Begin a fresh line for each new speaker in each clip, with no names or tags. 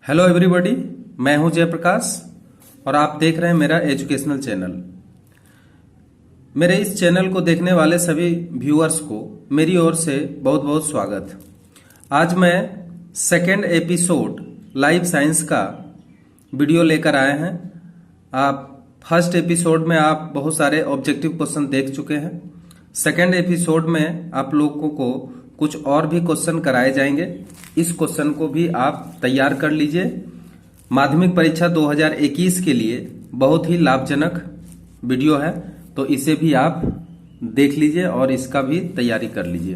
Hello everybody, मैं हूं जयप्रकाश और आप देख रहे हैं मेरा एजुकेशनल चैनल। मेरे इस चैनल को देखने वाले सभी व्यूअर्स को मेरी ओर से बहुत बहुत स्वागत। आज मैं सेकेंड एपिसोड लाइफ साइंस का वीडियो लेकर आए हैं। आप फर्स्ट एपिसोड में आप बहुत सारे ऑब्जेक्टिव क्वेश्चन देख चुके हैं। सेकेंड एपिसोड में आप लोगों को कुछ और भी क्वेश्चन कराए जाएंगे। इस क्वेश्चन को भी आप तैयार कर लीजिए। माध्यमिक परीक्षा 2021 के लिए बहुत ही लाभजनक वीडियो है, तो इसे भी आप देख लीजिए और इसका भी तैयारी कर लीजिए।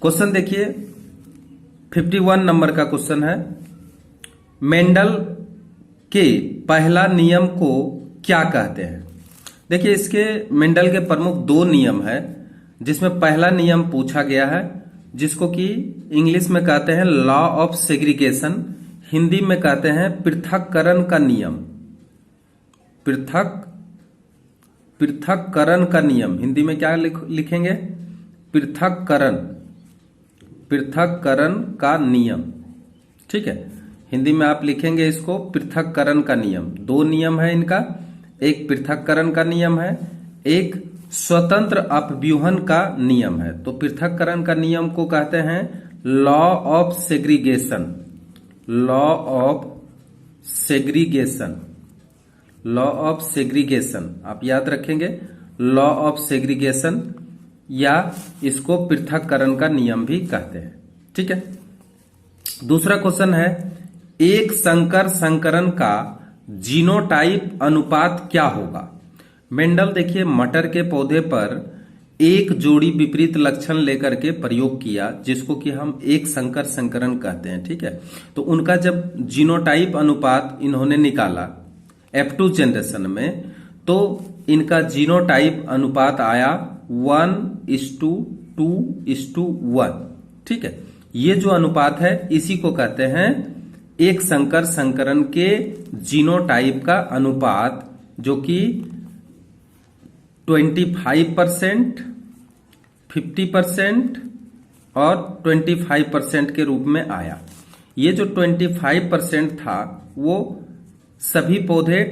क्वेश्चन देखिए, 51 नंबर का क्वेश्चन है। मेंडल के पहला नियम को क्या कहते हैं? देखिए, इसके मेंडल के प्रमुख दो नियम है, जिसमें पहला नियम पूछा गया है, जिसको कि इंग्लिश में कहते हैं लॉ ऑफ सेग्रीगेशन, हिंदी में कहते हैं पृथक्करण का नियम। पृथक्करण का नियम हिंदी में क्या लिखेंगे? पृथक्करण का नियम। ठीक है, हिंदी में आप लिखेंगे इसको पृथक्करण का नियम। दो नियम है इनका, एक पृथक्करण का नियम है, एक स्वतंत्र अपव्यूहन का नियम है। तो पृथक्करण का नियम को कहते हैं law of segregation. Law of segregation, law of segregation आप याद रखेंगे, लॉ ऑफ सेग्रीगेशन, या इसको पृथक्करण का नियम भी कहते हैं। ठीक है, दूसरा क्वेश्चन है, एक संकर संकरण का जीनोटाइप अनुपात क्या होगा? मेंडल देखिए मटर के पौधे पर एक जोड़ी विपरीत लक्षण लेकर के प्रयोग किया, जिसको कि हम एक संकर संकरण कहते हैं। ठीक है, तो उनका जब जीनोटाइप अनुपात इन्होंने निकाला F2 जनरेशन में, तो इनका जीनोटाइप अनुपात आया 1:2:1। ठीक है, ये जो अनुपात है इसी को कहते हैं एक संकर संकरण के जीनोटाइप का अनुपात, जो कि 25%, 50% और 25% के रूप में आया। ये जो 25% था वो सभी पौधे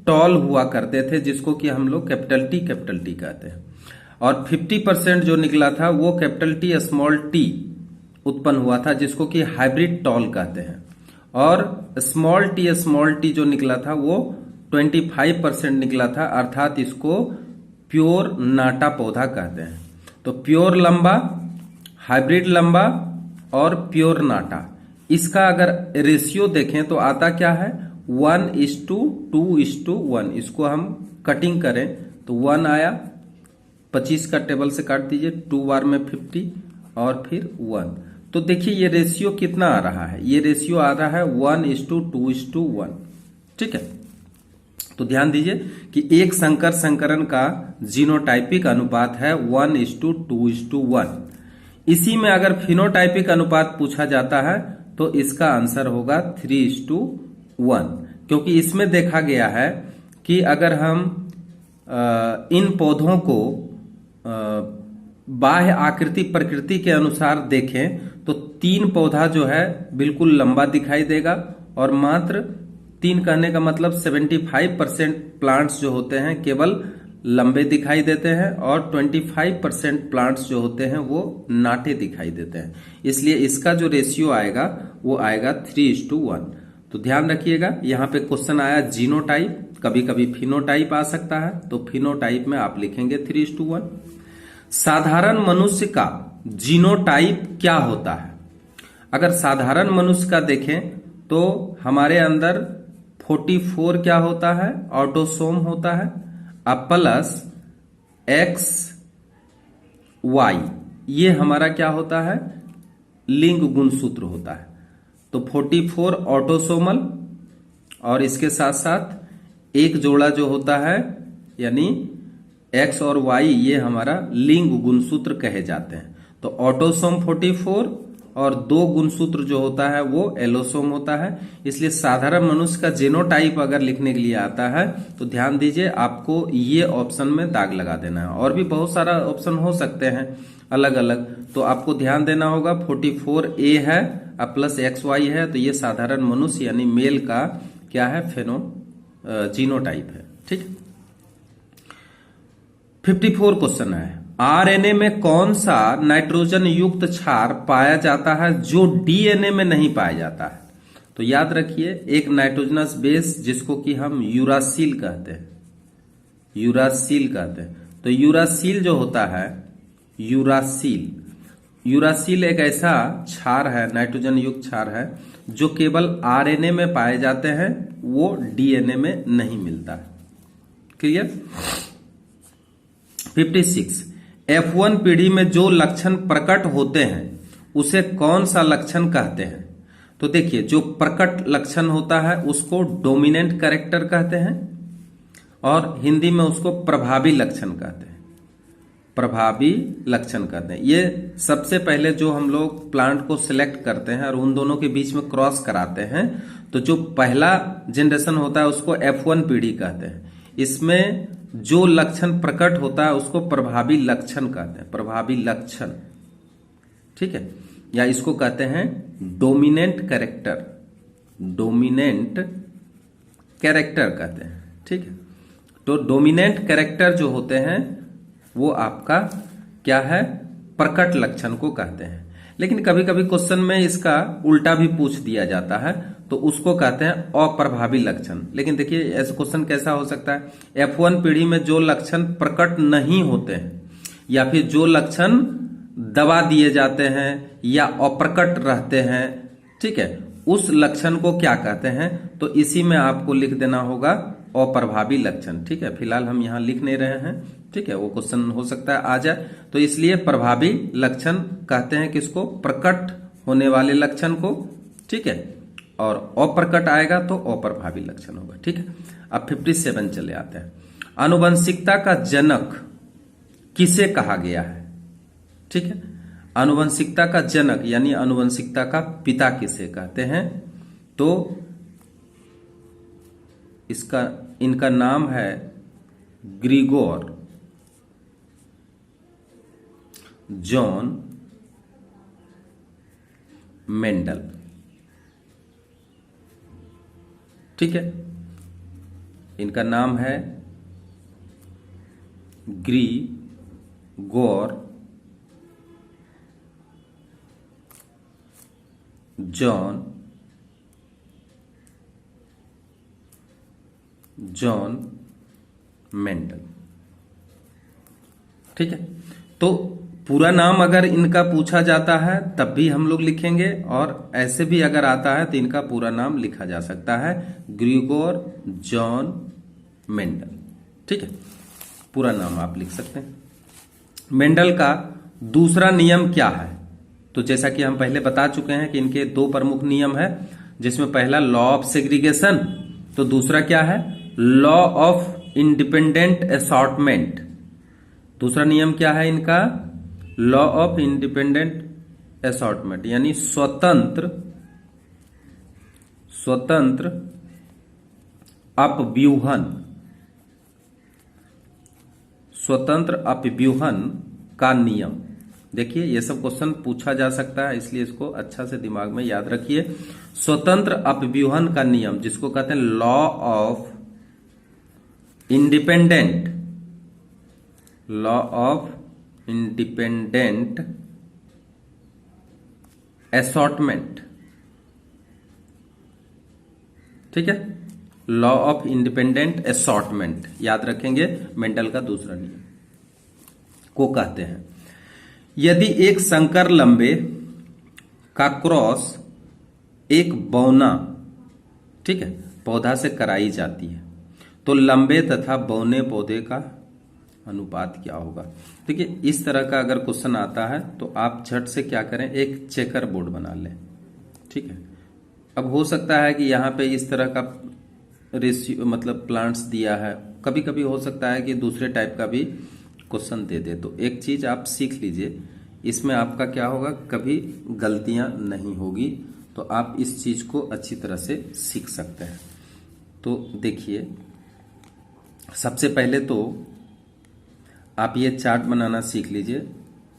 टॉल हुआ करते थे, जिसको कि हम लोग कैपिटल टी कहते हैं, और 50% जो निकला था वो कैपिटल टी स्मॉल टी उत्पन्न हुआ था, जिसको कि हाइब्रिड टॉल कहते हैं, और स्मॉल टी जो निकला था वो 25% निकला था, अर्थात इसको प्योर नाटा पौधा कहते हैं। तो प्योर लंबा, हाइब्रिड लंबा और प्योर नाटा, इसका अगर रेशियो देखें तो आता क्या है? 1:2:1। इसको हम कटिंग करें तो 1 आया, 25 का टेबल से काट दीजिए, 2 बार में 50 और फिर 1। तो देखिए ये रेशियो कितना आ रहा है? ये रेशियो आ रहा है 1:2:1। ठीक है, तो ध्यान दीजिए कि एक संकर संकरण का जीनोटाइपिक अनुपात है 1:2:1। इसी में अगर फिनोटाइपिक अनुपात पूछा जाता है तो इसका आंसर होगा 3:1, क्योंकि इसमें देखा गया है कि अगर हम इन पौधों को बाह्य आकृति प्रकृति के अनुसार देखें तो 3 पौधा जो है बिल्कुल लंबा दिखाई देगा, और मात्र 3 कहने का मतलब 75% प्लांट्स जो होते हैं केवल लंबे दिखाई देते हैं, और 25% प्लांट्स जो होते हैं वो नाटे दिखाई देते हैं। इसलिए इसका जो रेशियो आएगा वो आएगा 3:1। तो ध्यान रखिएगा, यहाँ पे क्वेश्चन आया जीनोटाइप, कभी कभी फिनोटाइप आ सकता है, तो फिनोटाइप में आप लिखेंगे 3:1। साधारण मनुष्य का जीनोटाइप क्या होता है? अगर साधारण मनुष्य का देखें तो हमारे अंदर 44 क्या होता है? ऑटोसोम होता है, अब प्लस XY, ये हमारा क्या होता है? लिंग गुणसूत्र होता है। तो 44 ऑटोसोमल, और इसके साथ साथ एक जोड़ा जो होता है यानी X और Y, ये हमारा लिंग गुणसूत्र कहे जाते हैं। तो ऑटोसोम 44 और 2 गुणसूत्र जो होता है वो एलोसोम होता है। इसलिए साधारण मनुष्य का जीनोटाइप अगर लिखने के लिए आता है तो ध्यान दीजिए आपको ये ऑप्शन में दाग लगा देना है। और भी बहुत सारा ऑप्शन हो सकते हैं अलग अलग, तो आपको ध्यान देना होगा 44A है अब प्लस XY है, तो ये साधारण मनुष्य यानी मेल का क्या है, जीनोटाइप है। ठीक, 54 क्वेश्चन है, आरएनए में कौन सा नाइट्रोजन युक्त क्षार पाया जाता है जो डीएनए में नहीं पाया जाता है? तो याद रखिए एक नाइट्रोजनस बेस जिसको कि हम यूरासिल कहते हैं, यूरासिल कहते हैं। तो यूरासिल जो होता है, यूरासिल एक ऐसा क्षार है, नाइट्रोजन युक्त क्षार है जो केवल आरएनए में पाए जाते हैं, वो डीएनए में नहीं मिलता है। क्लियर? 56, F1 पीढ़ी में जो लक्षण प्रकट होते हैं उसे कौन सा लक्षण कहते हैं? तो देखिए जो प्रकट लक्षण होता है उसको डोमिनेंट कैरेक्टर कहते हैं और हिंदी में उसको प्रभावी लक्षण कहते हैं, प्रभावी लक्षण कहते हैं। ये सबसे पहले जो हम लोग प्लांट को सिलेक्ट करते हैं और उन दोनों के बीच में क्रॉस कराते हैं, तो जो पहला जनरेशन होता है उसको F1 पीढ़ी कहते हैं। इसमें जो लक्षण प्रकट होता है उसको प्रभावी लक्षण कहते हैं, प्रभावी लक्षण। ठीक है, या इसको कहते हैं डोमिनेंट कैरेक्टर, डोमिनेंट कैरेक्टर कहते हैं। ठीक है, तो डोमिनेंट कैरेक्टर जो होते हैं वो आपका क्या है, प्रकट लक्षण को कहते हैं। लेकिन कभी कभी क्वेश्चन में इसका उल्टा भी पूछ दिया जाता है तो उसको कहते हैं अप्रभावी लक्षण। लेकिन देखिए ऐसा क्वेश्चन कैसा हो सकता है, F1 पीढ़ी में जो लक्षण प्रकट नहीं होते हैं या फिर जो लक्षण दबा दिए जाते हैं या अप्रकट रहते हैं, ठीक है, उस लक्षण को क्या कहते हैं? तो इसी में आपको लिख देना होगा अप्रभावी लक्षण। ठीक है, फिलहाल हम यहां लिख नहीं रहे हैं, ठीक है, वो क्वेश्चन हो सकता है आ जाए, तो इसलिए प्रभावी लक्षण कहते हैं किसको, प्रकट होने वाले लक्षण को। ठीक है, और अप्रकट आएगा तो अप्रभावी लक्षण होगा। ठीक है, अब 57 चले आते हैं, आनुवंशिकता का जनक किसे कहा गया है? ठीक है, आनुवंशिकता का जनक यानी आनुवंशिकता का पिता किसे कहते हैं? तो इनका नाम है ग्रिगोर जॉन मेंडल। ठीक है, इनका नाम है ग्रिगोर जॉन मेंडल। ठीक है, तो पूरा नाम अगर इनका पूछा जाता है तब भी हम लोग लिखेंगे और ऐसे भी अगर आता है तो इनका पूरा नाम लिखा जा सकता है, ग्रिगोर जॉन मेंडल। ठीक है, पूरा नाम आप लिख सकते हैं। मेंडल का दूसरा नियम क्या है? तो जैसा कि हम पहले बता चुके हैं कि इनके 2 प्रमुख नियम है, जिसमें पहला लॉ ऑफ सेग्रीगेशन, तो दूसरा क्या है, लॉ ऑफ इंडिपेंडेंट असॉर्टमेंट। दूसरा नियम क्या है इनका, लॉ ऑफ इंडिपेंडेंट असॉर्टमेंट, यानी स्वतंत्र अपव्यूहन, स्वतंत्र अपव्यूहन का नियम। देखिए ये सब क्वेश्चन पूछा जा सकता है, इसलिए इसको अच्छा से दिमाग में याद रखिए। स्वतंत्र अपव्यूहन का नियम जिसको कहते हैं लॉ ऑफ इंडिपेंडेंट असॉर्टमेंट। ठीक है, लॉ ऑफ इंडिपेंडेंट असॉर्टमेंट याद रखेंगे, मेंडल का दूसरा नियम को कहते हैं। यदि एक संकर लंबे का क्रॉस एक बौना, ठीक है, पौधा से कराई जाती है तो लंबे तथा बौने पौधे का अनुपात क्या होगा? देखिए इस तरह का अगर क्वेश्चन आता है तो आप झट से क्या करें, एक चेकर बोर्ड बना लें। ठीक है, अब हो सकता है कि यहाँ पे इस तरह का रेशियो मतलब प्लांट्स दिया है, कभी कभी हो सकता है कि दूसरे टाइप का भी क्वेश्चन दे दे। तो एक चीज आप सीख लीजिए, इसमें आपका क्या होगा, कभी गलतियां नहीं होगी। तो आप इस चीज को अच्छी तरह से सीख सकते हैं। तो देखिए, सबसे पहले तो आप ये चार्ट बनाना सीख लीजिए,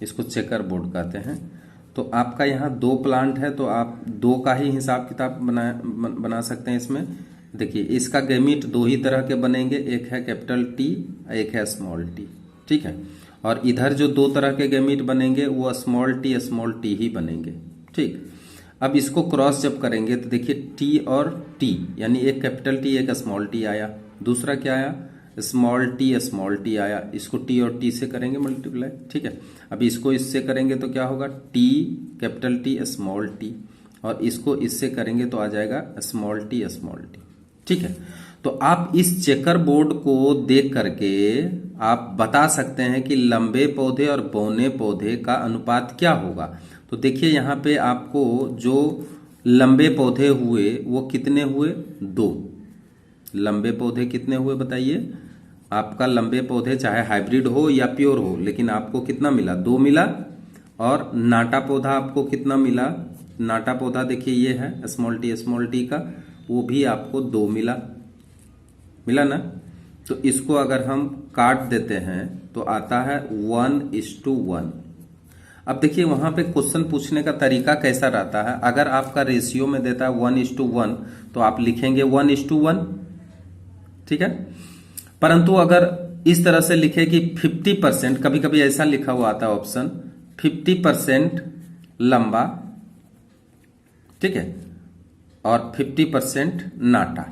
इसको चेकर बोर्ड कहते हैं। तो आपका यहाँ 2 प्लांट है, तो आप 2 का ही हिसाब किताब बना सकते हैं। इसमें देखिए, इसका गैमीट 2 ही तरह के बनेंगे, एक है कैपिटल टी, एक है स्मॉल टी, ठीक है। और इधर जो 2 तरह के गैमीट बनेंगे वो स्मॉल टी ही बनेंगे, ठीक। अब इसको क्रॉस जब करेंगे तो देखिए टी और टी, यानी एक कैपिटल टी एक स्मॉल टी आया, दूसरा क्या आया, स्मॉल टी आया। इसको टी और टी से करेंगे मल्टीप्लाई, ठीक है। अब इसको इससे करेंगे तो क्या होगा, T capital T small T, और इसको इससे करेंगे तो आ जाएगा स्मॉल टी, ठीक है। तो आप इस चेकर बोर्ड को देख करके आप बता सकते हैं कि लंबे पौधे और बौने पौधे का अनुपात क्या होगा। तो देखिए यहाँ पे आपको जो लंबे पौधे हुए वो कितने हुए, 2 लंबे पौधे कितने हुए बताइए। आपका लंबे पौधे चाहे हाइब्रिड हो या प्योर हो, लेकिन आपको कितना मिला, 2 मिला। और नाटा पौधा आपको कितना मिला, नाटा पौधा देखिए ये है स्मॉल टी का, वो भी आपको 2 मिला ना। तो इसको अगर हम काट देते हैं तो आता है 1:1। अब देखिए वहां पे क्वेश्चन पूछने का तरीका कैसा रहता है, अगर आपका रेशियो में देता है 1:1 तो आप लिखेंगे 1:1, ठीक है। परंतु अगर इस तरह से लिखे कि 50%, कभी कभी ऐसा लिखा हुआ आता है ऑप्शन 50% लंबा, ठीक है, और 50% नाटा,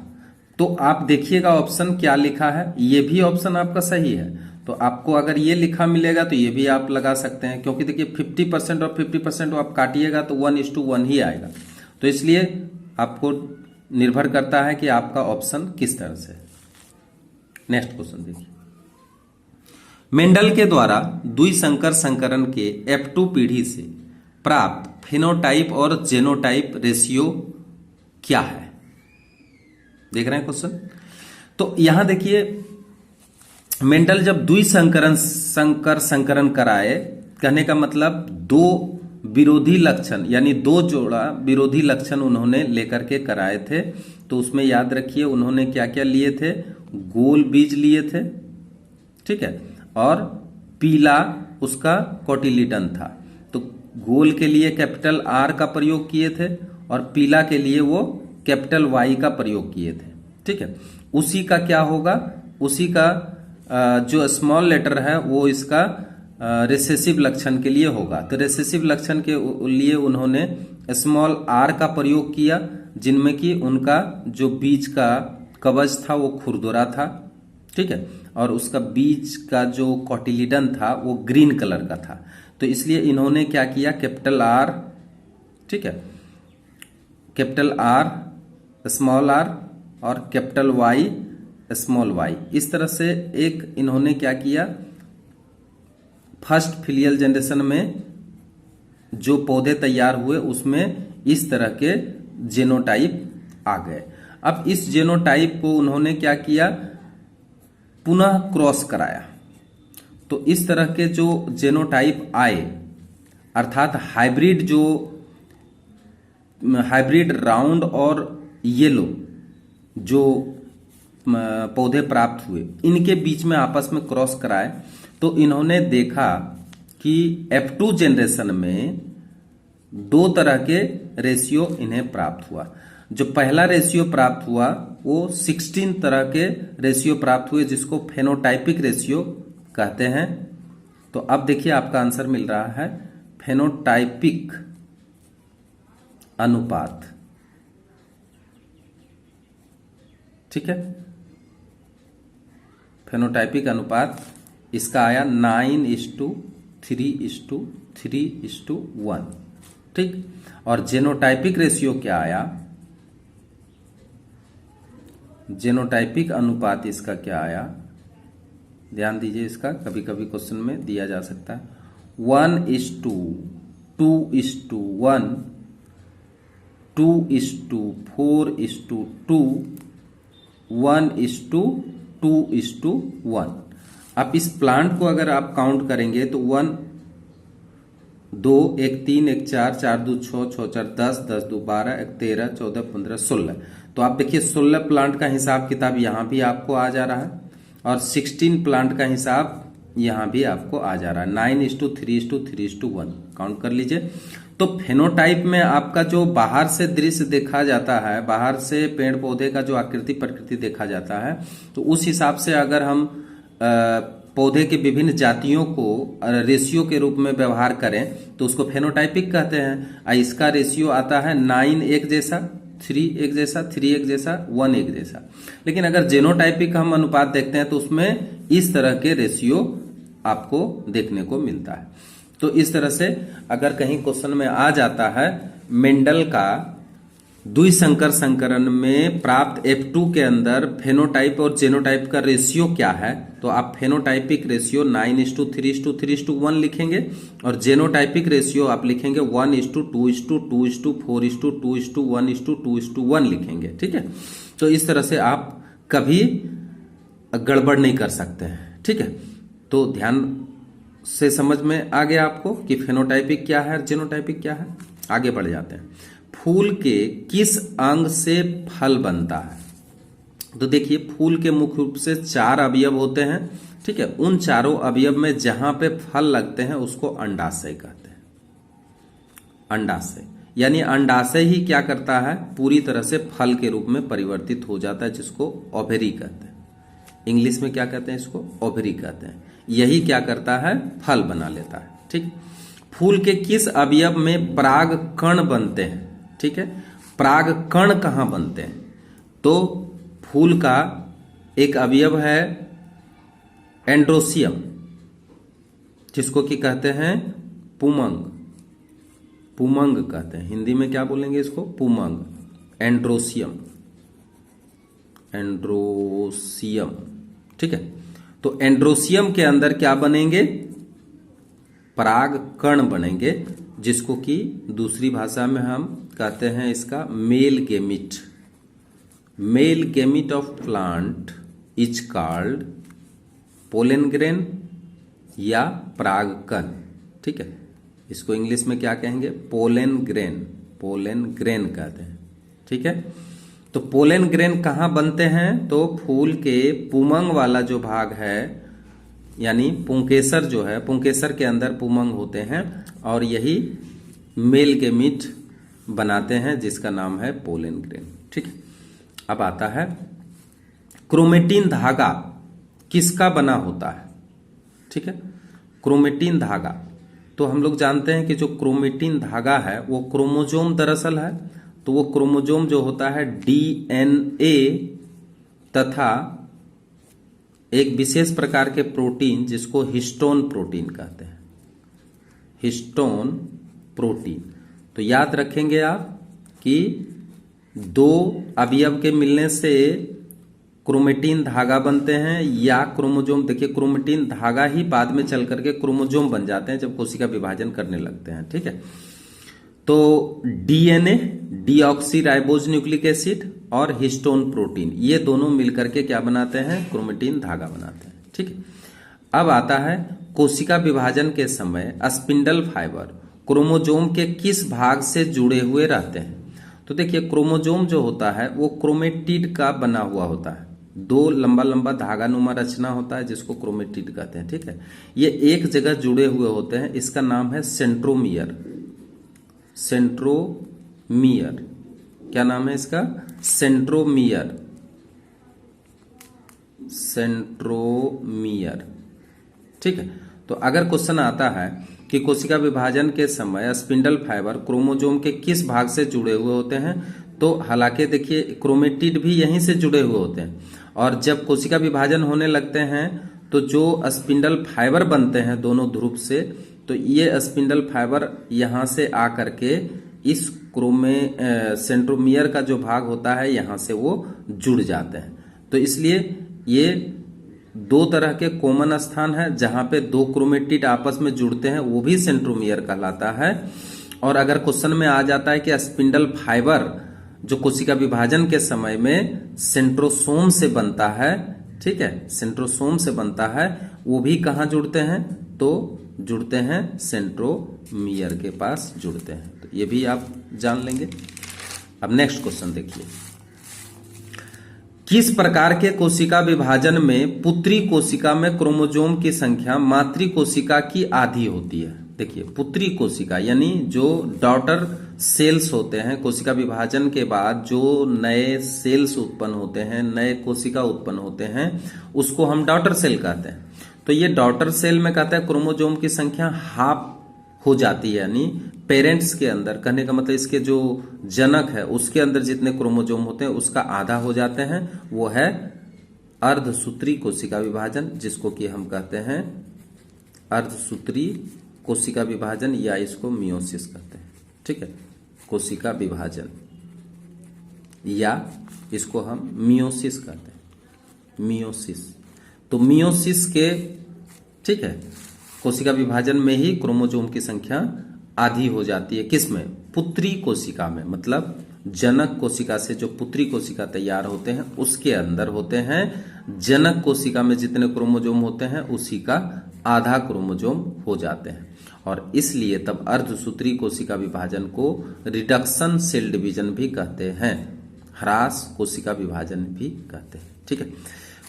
तो आप देखिएगा ऑप्शन क्या लिखा है, ये भी ऑप्शन आपका सही है। तो आपको अगर ये लिखा मिलेगा तो ये भी आप लगा सकते हैं, क्योंकि देखिए 50% और 50% आप काटिएगा तो 1:1 ही आएगा। तो इसलिए आपको निर्भर करता है कि आपका ऑप्शन किस तरह से। नेक्स्ट क्वेश्चन देखिए, मेंडल के द्वारा द्विसंकर संकरण के F2 पीढ़ी से प्राप्त फेनोटाइप और जेनोटाइप रेशियो क्या है। देख रहे हैं क्वेश्चन। तो यहां देखिए, मेंडल जब संकरण कराए, कहने का मतलब 2 विरोधी लक्षण, यानी 2 जोड़ा विरोधी लक्षण उन्होंने लेकर के कराए थे। तो उसमें याद रखिए उन्होंने क्या क्या लिए थे, गोल बीज लिए थे, ठीक है, और पीला उसका कोटिलीडन था। तो गोल के लिए कैपिटल R का प्रयोग किए थे और पीला के लिए वो कैपिटल Y का प्रयोग किए थे, ठीक है। उसी का क्या होगा, उसी का जो स्मॉल लेटर है वो इसका रिसेसिव लक्षण के लिए होगा। तो रिसेसिव लक्षण के लिए उन्होंने स्मॉल R का प्रयोग किया, जिनमें कि उनका जो बीज का कवच था वो खुरदुरा था, ठीक है, और उसका बीज का जो कोटिलीडन था वो ग्रीन कलर का था। तो इसलिए इन्होंने क्या किया, कैपिटल R, ठीक है, कैपिटल R स्मॉल r और कैपिटल Y स्मॉल y, इस तरह से एक इन्होंने क्या किया, फर्स्ट फिलियल जनरेशन में जो पौधे तैयार हुए उसमें इस तरह के जेनोटाइप आ गए। अब इस जेनोटाइप को उन्होंने क्या किया, पुनः क्रॉस कराया। तो इस तरह के जो जेनोटाइप आए, अर्थात हाइब्रिड राउंड और येलो जो पौधे प्राप्त हुए, इनके बीच में आपस में क्रॉस कराए। तो इन्होंने देखा कि F2 जनरेशन में 2 तरह के रेशियो इन्हें प्राप्त हुआ। जो पहला रेशियो प्राप्त हुआ वो 16 तरह के रेशियो प्राप्त हुए, जिसको फेनोटाइपिक रेशियो कहते हैं। तो अब देखिए आपका आंसर मिल रहा है फेनोटाइपिक अनुपात, ठीक है। फेनोटाइपिक अनुपात इसका आया 9:3:3:1, ठीक। और जेनोटाइपिक रेशियो क्या आया, जेनोटाइपिक अनुपात इसका क्या आया, ध्यान दीजिए, इसका कभी कभी क्वेश्चन में दिया जा सकता है 1:2:1, 2:4:2, 1:2:1। अब इस प्लांट को अगर आप काउंट करेंगे तो 1 2 1 3 1 4 4 2 6 6 4 10 10 2 12 1 13 14 15 16। तो आप देखिए 16 प्लांट का हिसाब किताब यहां भी आपको आ जा रहा है और 16 प्लांट का हिसाब यहां भी आपको आ जा रहा है। 9:3:3:1 काउंट कर लीजिए। तो फेनोटाइप में आपका जो बाहर से दृश्य देखा जाता है, बाहर से पेड़ पौधे का जो आकृति प्रकृति देखा जाता है, तो उस हिसाब से अगर हम पौधे के विभिन्न जातियों को रेशियो के रूप में व्यवहार करें तो उसको फेनोटाइपिक कहते हैं। इसका रेशियो आता है 9 एक जैसा, 3 एक जैसा, 3 एक जैसा, 1 एक जैसा। लेकिन अगर जेनोटाइपिक हम अनुपात देखते हैं तो उसमें इस तरह के रेशियो आपको देखने को मिलता है। तो इस तरह से अगर कहीं क्वेश्चन में आ जाता है मेंडल का द्विसंकर संकरण में प्राप्त F2 के अंदर फेनोटाइप और जेनोटाइप का रेशियो क्या है, तो आप फेनोटाइपिक रेशियो 9:3:3:1 लिखेंगे और जेनोटाइपिक रेशियो आप लिखेंगे 1:2:2:4:2:1:1 लिखेंगे। ठीक है, तो इस तरह से आप कभी गड़बड़ नहीं कर सकते हैं। ठीक है, तो ध्यान से समझ में आ गया आपको कि फेनोटाइपिक क्या है और जेनोटाइपिक क्या है। आगे बढ़ जाते हैं। फूल के किस अंग से फल बनता है? तो देखिए फूल के मुख्य रूप से 4 अवयव होते हैं। ठीक है, उन चारों अवयव में जहां पे फल लगते हैं उसको अंडाशय कहते हैं। अंडाशय यानी अंडाशय ही क्या करता है, पूरी तरह से फल के रूप में परिवर्तित हो जाता है, जिसको ओवेरी कहते हैं। इंग्लिश में क्या कहते हैं, इसको ओवेरी कहते हैं। यही क्या करता है, फल बना लेता है। ठीक, फूल के किस अवयव में पराग कण बनते हैं? ठीक है, पराग कण कहां बनते हैं? तो फूल का एक अवयव है एंड्रोसियम, जिसको कि कहते हैं पुमंग। पुमंग कहते हैं, हिंदी में क्या बोलेंगे इसको, पुमंग, एंड्रोसियम, एंड्रोसियम। ठीक है, तो एंड्रोसियम के अंदर क्या बनेंगे, पराग कण बनेंगे, जिसको कि दूसरी भाषा में हम कहते हैं इसका male gamete. Male gamete of plant is called pollen grain या परागकण। ठीक है, इसको इंग्लिश में क्या कहेंगे, पोलन ग्रेन, पोलन ग्रेन कहते हैं। ठीक है, तो पोलन ग्रेन कहाँ बनते हैं, तो फूल के पुमंग वाला जो भाग है, यानी पुंकेसर जो है, पुंकेसर के अंदर पुमंग होते हैं और यही मेल गेमिट बनाते हैं, जिसका नाम है पोलन ग्रेन। ठीक है, अब आता है क्रोमेटिन धागा किसका बना होता है? ठीक है, क्रोमेटिन धागा, तो हम लोग जानते हैं कि जो क्रोमेटिन धागा है वो क्रोमोजोम दरअसल है। तो वो क्रोमोजोम जो होता है डीएनए तथा एक विशेष प्रकार के प्रोटीन जिसको हिस्टोन प्रोटीन कहते हैं, हिस्टोन प्रोटीन। तो याद रखेंगे आप कि 2 अवयव के मिलने से क्रोमेटिन धागा बनते हैं या क्रोमोजोम। देखिए क्रोमेटिन धागा ही बाद में चल करके क्रोमोजोम बन जाते हैं जब कोशिका विभाजन करने लगते हैं। ठीक है, तो DNA, deoxy ribose nucleic acid और हिस्टोन प्रोटीन, ये दोनों मिलकर के क्या बनाते हैं, क्रोमेटिन धागा बनाते हैं। ठीक है, अब आता है कोशिका विभाजन के समय स्पिंडल फाइबर क्रोमोजोम के किस भाग से जुड़े हुए रहते हैं? तो देखिए क्रोमोजोम जो होता है वो क्रोमेटिड का बना हुआ होता है, 2 लंबा लंबा धागा नुमा रचना होता है जिसको क्रोमेटिड कहते हैं। ठीक है, ये एक जगह जुड़े हुए होते हैं, इसका नाम है सेंट्रोमियर। सेंट्रोमियर, क्या नाम है इसका, सेंट्रोमियर, सेंट्रोमियर। ठीक है, तो अगर क्वेश्चन आता है कि कोशिका विभाजन के समय स्पिंडल फाइबर क्रोमोजोम के किस भाग से जुड़े हुए होते हैं, तो हालांकि देखिए क्रोमेटिड भी यहीं से जुड़े हुए होते हैं, और जब कोशिका विभाजन होने लगते हैं तो जो स्पिंडल फाइबर बनते हैं दोनों ध्रुव से, तो ये स्पिंडल फाइबर यहां से आकर के इस सेंट्रोमियर का जो भाग होता है यहां से वो जुड़ जाते हैं। तो इसलिए ये 2 तरह के कॉमन स्थान है जहां पे 2 क्रोमेटिड आपस में जुड़ते हैं, वो भी सेंट्रोमियर कहलाता है। और अगर क्वेश्चन में आ जाता है कि स्पिंडल फाइबर जो कोशिका विभाजन के समय में सेंट्रोसोम से बनता है, ठीक है, सेंट्रोसोम से बनता है, वो भी कहां जुड़ते हैं, तो जुड़ते हैं, सेंट्रोमियर के पास जुड़ते हैं। तो ये भी आप जान लेंगे। अब नेक्स्ट क्वेश्चन देखिए, किस प्रकार के कोशिका विभाजन में पुत्री कोशिका में क्रोमोसोम की संख्या मातृ कोशिका की आधी होती है? देखिए, पुत्री कोशिका यानी जो डॉटर सेल्स होते हैं, कोशिका विभाजन के बाद जो नए सेल्स उत्पन्न होते हैं, नए कोशिका उत्पन्न होते हैं, उसको हम डॉटर सेल कहते हैं। तो ये डॉटर सेल में कहते हैं क्रोमोसोम की संख्या हाफ हो जाती है, यानी पेरेंट्स के अंदर, कहने का मतलब इसके जो जनक है उसके अंदर जितने क्रोमोसोम होते हैं उसका आधा हो जाते हैं। वो है अर्धसूत्री कोशिका विभाजन, जिसको कि हम कहते हैं अर्धसूत्री कोशिका विभाजन, या इसको मियोसिस कहते हैं। ठीक है, कोशिका विभाजन, या इसको हम मियोसिस कहते हैं, मियोसिस। तो मियोसिस के, ठीक है, कोशिका विभाजन में ही क्रोमोसोम की संख्या आधी हो जाती है। किसमें? पुत्री कोशिका में, मतलब जनक कोशिका से जो पुत्री कोशिका तैयार होते हैं उसके अंदर होते हैं। जनक कोशिका में जितने क्रोमोसोम होते हैं उसी का आधा क्रोमोसोम हो जाते हैं, और इसलिए तब अर्धसूत्री कोशिका विभाजन को रिडक्शन सेल डिवीजन भी कहते हैं, ह्रास कोशिका विभाजन भी कहते हैं। ठीक है,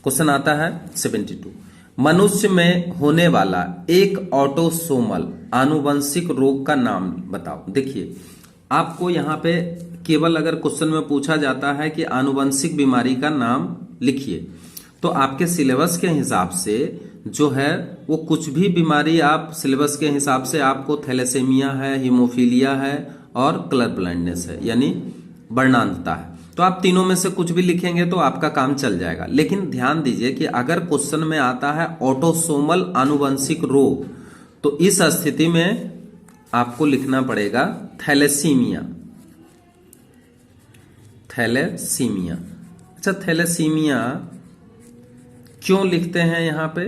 क्वेश्चन आता है 72, मनुष्य में होने वाला एक ऑटोसोमल आनुवंशिक रोग का नाम बताओ। देखिए, आपको यहां पे केवल अगर क्वेश्चन में पूछा जाता है कि आनुवंशिक बीमारी का नाम लिखिए, तो आपके सिलेबस के हिसाब से जो है वो कुछ भी बीमारी आप सिलेबस के हिसाब से, आपको थैलेसेमिया है, हीमोफीलिया है और कलर ब्लाइंडनेस है, यानी वर्णांधता है, तो आप तीनों में से कुछ भी लिखेंगे तो आपका काम चल जाएगा। लेकिन ध्यान दीजिए कि अगर क्वेश्चन में आता है ऑटोसोमल आनुवंशिक रोग, तो इस स्थिति में आपको लिखना पड़ेगा थैलेसीमिया, थैलेसीमिया। अच्छा, थैलेसीमिया क्यों लिखते हैं यहां पे?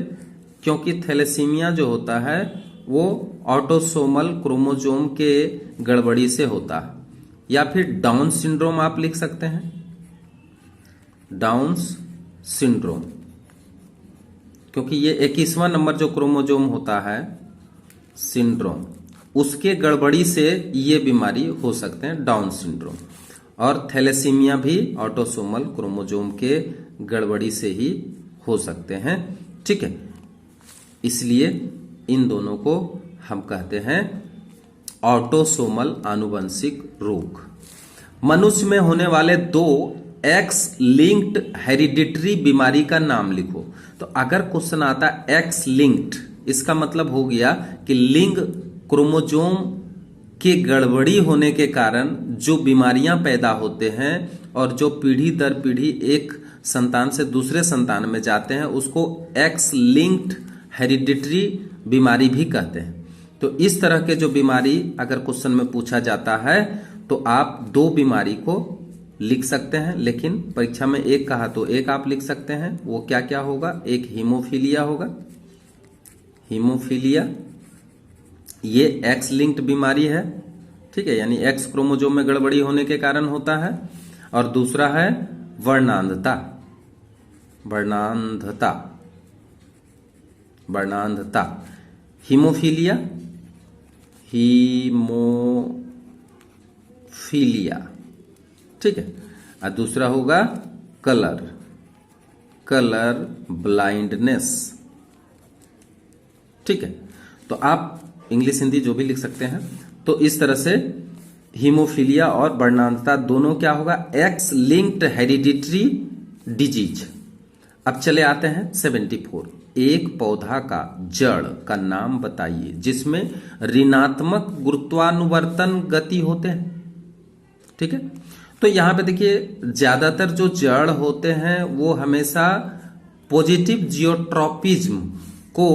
क्योंकि थैलेसीमिया जो होता है वो ऑटोसोमल क्रोमोसोम के गड़बड़ी से होता है, या फिर डाउन सिंड्रोम आप लिख सकते हैं, डाउन सिंड्रोम, क्योंकि ये 21वां नंबर जो क्रोमोसोम होता है सिंड्रोम, उसके गड़बड़ी से ये बीमारी हो सकते हैं, डाउन सिंड्रोम। और थैलेसीमिया भी ऑटोसोमल क्रोमोसोम के गड़बड़ी से ही हो सकते हैं। ठीक है, इसलिए इन दोनों को हम कहते हैं ऑटोसोमल आनुवंशिक रोग। मनुष्य में होने वाले 2 एक्स लिंक्ड हेरिडिटरी बीमारी का नाम लिखो। तो अगर क्वेश्चन आता है एक्स लिंक्ड, इसका मतलब हो गया कि लिंग क्रोमोसोम के गड़बड़ी होने के कारण जो बीमारियां पैदा होते हैं और जो पीढ़ी दर पीढ़ी एक संतान से दूसरे संतान में जाते हैं, उसको एक्स लिंक्ड हेरिडिटरी बीमारी भी कहते हैं। तो इस तरह के जो बीमारी अगर क्वेश्चन में पूछा जाता है तो आप 2 बीमारी को लिख सकते हैं, लेकिन परीक्षा में एक कहा तो एक आप लिख सकते हैं। वो क्या क्या होगा? एक हीमोफीलिया होगा, हीमोफीलिया ये एक्स लिंक्ड बीमारी है, ठीक है, यानी एक्स क्रोमोसोम में गड़बड़ी होने के कारण होता है। और दूसरा है वर्णांधता, वर्णांधता, वर्णांधता, हीमोफीलिया, हीमोफीलिया, ठीक है। और दूसरा होगा कलर, कलर ब्लाइंडनेस, ठीक है। तो आप इंग्लिश हिंदी जो भी लिख सकते हैं। तो इस तरह से हीमोफीलिया और वर्णांधता दोनों क्या होगा? X linked hereditary disease. अब चले आते हैं 74। एक पौधा का जड़ का नाम बताइए जिसमें ऋणात्मक गुरुत्वानुवर्तन गति होते हैं, ठीक है। तो यहां पे देखिए ज्यादातर जो जड़ होते हैं वो हमेशा पॉजिटिव जियोट्रॉपिज्म को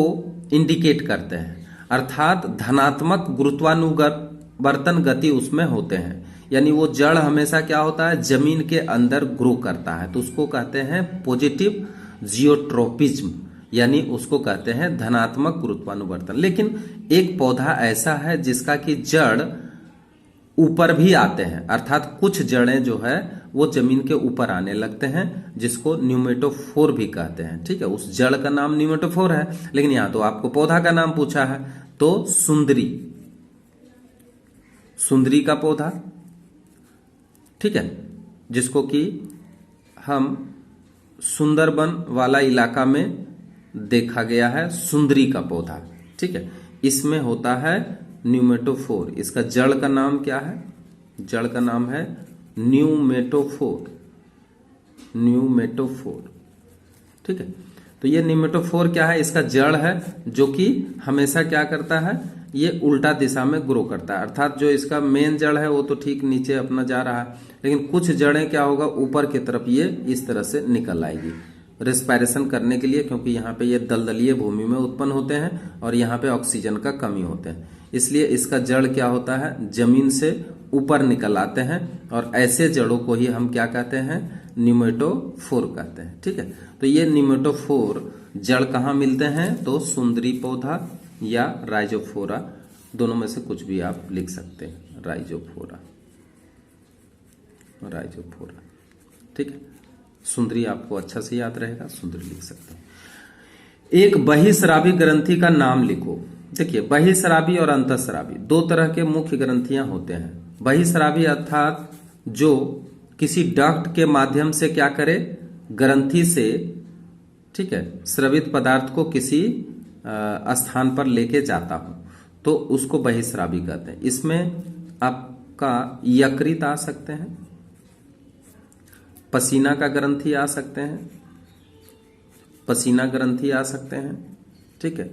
इंडिकेट करते हैं, अर्थात धनात्मक गुरुत्वानुवर्तन गति उसमें होते हैं। यानी वो जड़ हमेशा क्या होता है? जमीन के अंदर ग्रो करता है, तो उसको कहते हैं पॉजिटिव जियोट्रोपिज्म, यानी उसको कहते हैं धनात्मक गुरुत्वानुवर्तन। लेकिन एक पौधा ऐसा है जिसका कि जड़ ऊपर भी आते हैं, अर्थात कुछ जड़ें जो है वो जमीन के ऊपर आने लगते हैं, जिसको न्यूमेटोफोर भी कहते हैं, ठीक है। उस जड़ का नाम न्यूमेटोफोर है, लेकिन यहां तो आपको पौधा का नाम पूछा है, तो सुंदरी, सुंदरी का पौधा, ठीक है, जिसको कि हम सुंदरबन वाला इलाका में देखा गया है, सुंदरी का पौधा, ठीक है। इसमें होता है न्यूमेटोफोर। इसका जड़ का नाम क्या है? जड़ का नाम है न्यूमेटोफोर, न्यूमेटोफोर, ठीक है। तो ये न्यूमेटोफोर क्या है? इसका जड़ है जो कि हमेशा क्या करता है, ये उल्टा दिशा में ग्रो करता है। अर्थात जो इसका मेन जड़ है वो तो ठीक नीचे अपना जा रहा है, लेकिन कुछ जड़ें क्या होगा, ऊपर की तरफ ये इस तरह से निकल आएगी रेस्पिरेशन करने के लिए, क्योंकि यहाँ पे ये दलदलीय भूमि में उत्पन्न होते हैं और यहाँ पे ऑक्सीजन का कमी होते हैं, इसलिए इसका जड़ क्या होता है, जमीन से ऊपर निकल आते हैं, और ऐसे जड़ों को ही हम क्या कहते हैं, न्यूमेटोफोर कहते हैं, ठीक है। तो ये न्यूमेटोफोर जड़ कहाँ मिलते हैं? तो सुंदरी पौधा या राइजोफोरा, दोनों में से कुछ भी आप लिख सकते हैं, राइजोफोरा, राइजोफोरा, ठीक है। सुंदरी आपको अच्छा से याद रहेगा, सुंदरी लिख सकते हैं। एक बहिस्रावी ग्रंथि का नाम लिखो। देखिए, बहिस्रावी और अंतःस्रावी दो तरह के मुख्य ग्रंथियां होते हैं। बहिस्रावी अर्थात जो किसी डक्ट के माध्यम से क्या करे, ग्रंथि से, ठीक है, स्रवित पदार्थ को किसी स्थान पर लेके जाता हो, तो उसको बहिस्रावी कहते हैं। इसमें आपका यकृत आ सकते हैं, पसीना का ग्रंथि आ सकते हैं, पसीना ग्रंथि आ सकते हैं, ठीक है,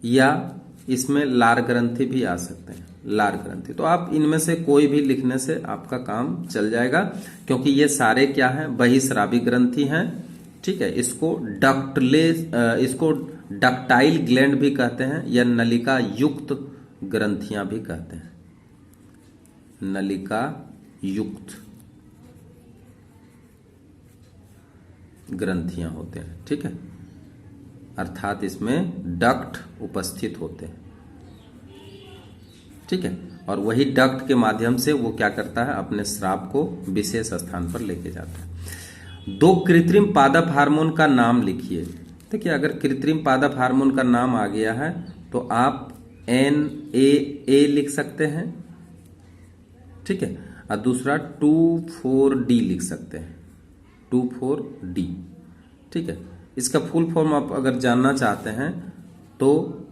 या इसमें लार ग्रंथि भी आ सकते हैं, लार ग्रंथि। तो आप इनमें से कोई भी लिखने से आपका काम चल जाएगा, क्योंकि ये सारे क्या हैं, बहिस्रावी ग्रंथि हैं, ठीक है। इसको डक्टाइल ग्लैंड भी कहते हैं, या नलिका युक्त ग्रंथियां भी कहते हैं, नलिका युक्त ग्रंथियां होते हैं, ठीक है। अर्थात इसमें डक्ट उपस्थित होते हैं, ठीक है, और वही डक्ट के माध्यम से वो क्या करता है, अपने स्राव को विशेष स्थान पर लेके जाता है। दो कृत्रिम पादप हार्मोन का नाम लिखिए। देखिए, अगर कृत्रिम पादप हार्मोन का नाम आ गया है तो आप NAA लिख सकते हैं, ठीक है, और दूसरा 2,4-D लिख सकते हैं, 2,4-D, ठीक है। इसका फुल फॉर्म आप अगर जानना चाहते हैं तो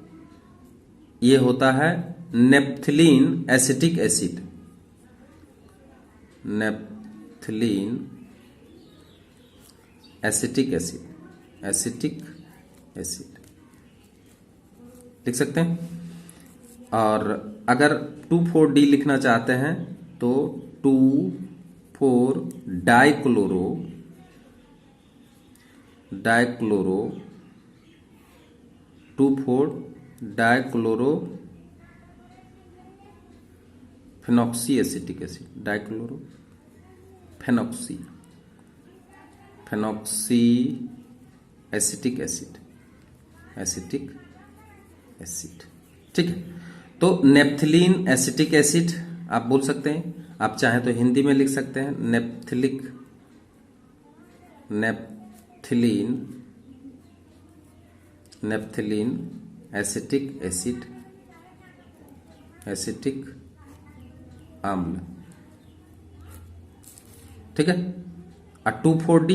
ये होता है naphthalene acetic acid, naphthalene acetic acid, acetic acid लिख सकते हैं। और अगर 2,4-D लिखना चाहते हैं तो 2,4-डाइक्लोरो, dichloro, 2,4-डाइक्लोरो फेनॉक्सी acetic acid, dichloro फेनॉक्सी, फेनॉक्सी acetic acid, acetic acid, ठीक है। तो नेप्थलीन एसिटिक एसिड आप बोल सकते हैं, आप चाहें तो हिंदी में लिख सकते हैं, नेप्थलीन एसिटिक एसिड, एसिटिक अम्ल, ठीक है। 2,4-D,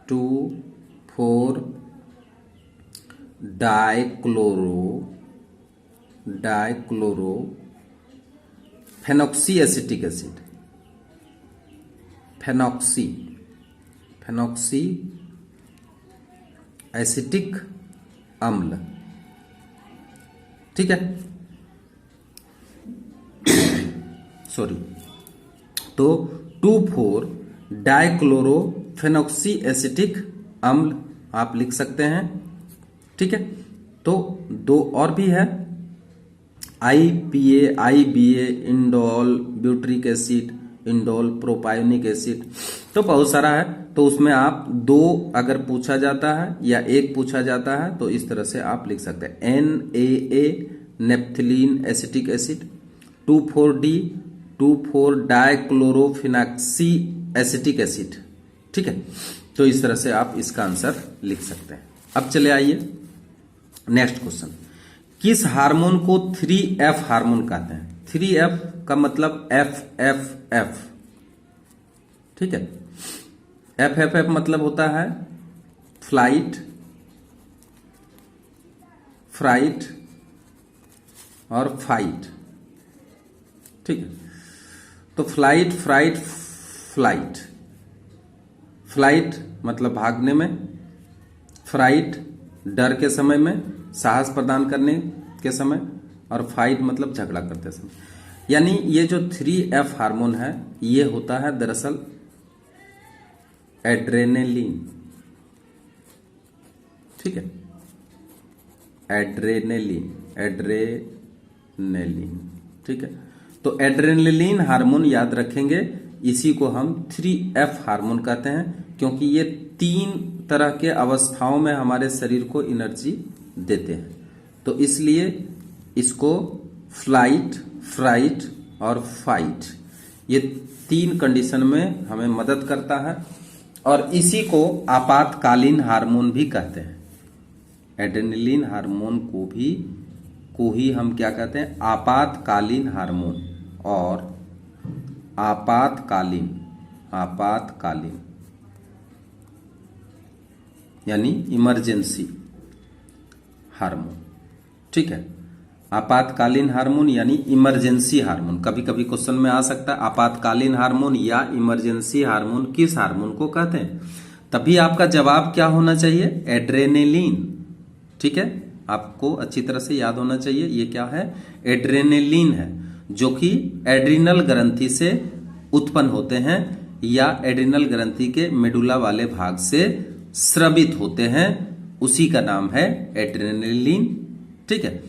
2,4-डाइक्लोरो फेनॉक्सी एसिटिक एसिड, फेनॉक्सी एसिटिक अम्ल, ठीक है, सॉरी। तो 2,4-डाइक्लोरो फेनॉक्सी एसिटिक अम्ल आप लिख सकते हैं, ठीक है। तो दो और भी है, IPA, IBA, indole butyric acid, indole propionic acid, तो बहुत सारा है। तो उसमें आप दो अगर पूछा जाता है या एक पूछा जाता है तो इस तरह से आप लिख सकते हैं, NAA naphthalene acetic acid, 2,4-D two four dichlorophenoxy acetic acid, ठीक है। तो इस तरह से आप इसका आंसर लिख सकते हैं। अब चले आइए नेक्स्ट क्वेश्चन। किस हार्मोन को 3F हार्मोन कहते हैं? 3F का मतलब एफ एफ एफ, ठीक है। एफ एफ एफ मतलब होता है फ्लाइट, फ्राइट और फाइट, ठीक है। तो फ्लाइट, फ्राइट, फ्लाइट। फ्लाइट मतलब भागने में, फ्राइट डर के समय में, साहस प्रदान करने के समय, और फाइट मतलब झगड़ा करते समय। यानी ये जो 3F हार्मोन है ये होता है दरअसल एड्रेनलिन, ठीक है। एड्रेनलिन, एड्रेनलिन, ठीक है। तो एड्रेनलिन हार्मोन याद रखेंगे, इसी को हम 3F हार्मोन कहते हैं, क्योंकि ये 3 तरह के अवस्थाओं में हमारे शरीर को एनर्जी देते हैं। तो इसलिए इसको फ्लाइट, फ्राइट और फाइट, ये 3 कंडीशन में हमें मदद करता है, और इसी को आपातकालीन हार्मोन भी कहते हैं। एड्रेनलिन हार्मोन को ही हम क्या कहते हैं? आपातकालीन हार्मोन, और आपातकालीन यानी इमरजेंसी हार्मोन, ठीक है। आपातकालीन हार्मोन यानी इमरजेंसी हार्मोन। कभी कभी क्वेश्चन में आ सकता है आपातकालीन हार्मोन या इमरजेंसी हार्मोन किस हार्मोन को कहते हैं? तभी आपका जवाब क्या होना चाहिए? एड्रेनलिन, ठीक है। आपको अच्छी तरह से याद होना चाहिए ये क्या है? एड्रेनलिन है, जो कि एड्रिनल ग्रंथि से उत्पन्न होते हैं या एड्रिनल ग्रंथि के मेडुला वाले भाग से स्रवित होते हैं, उसी का नाम है एड्रेनलिन, ठीक है,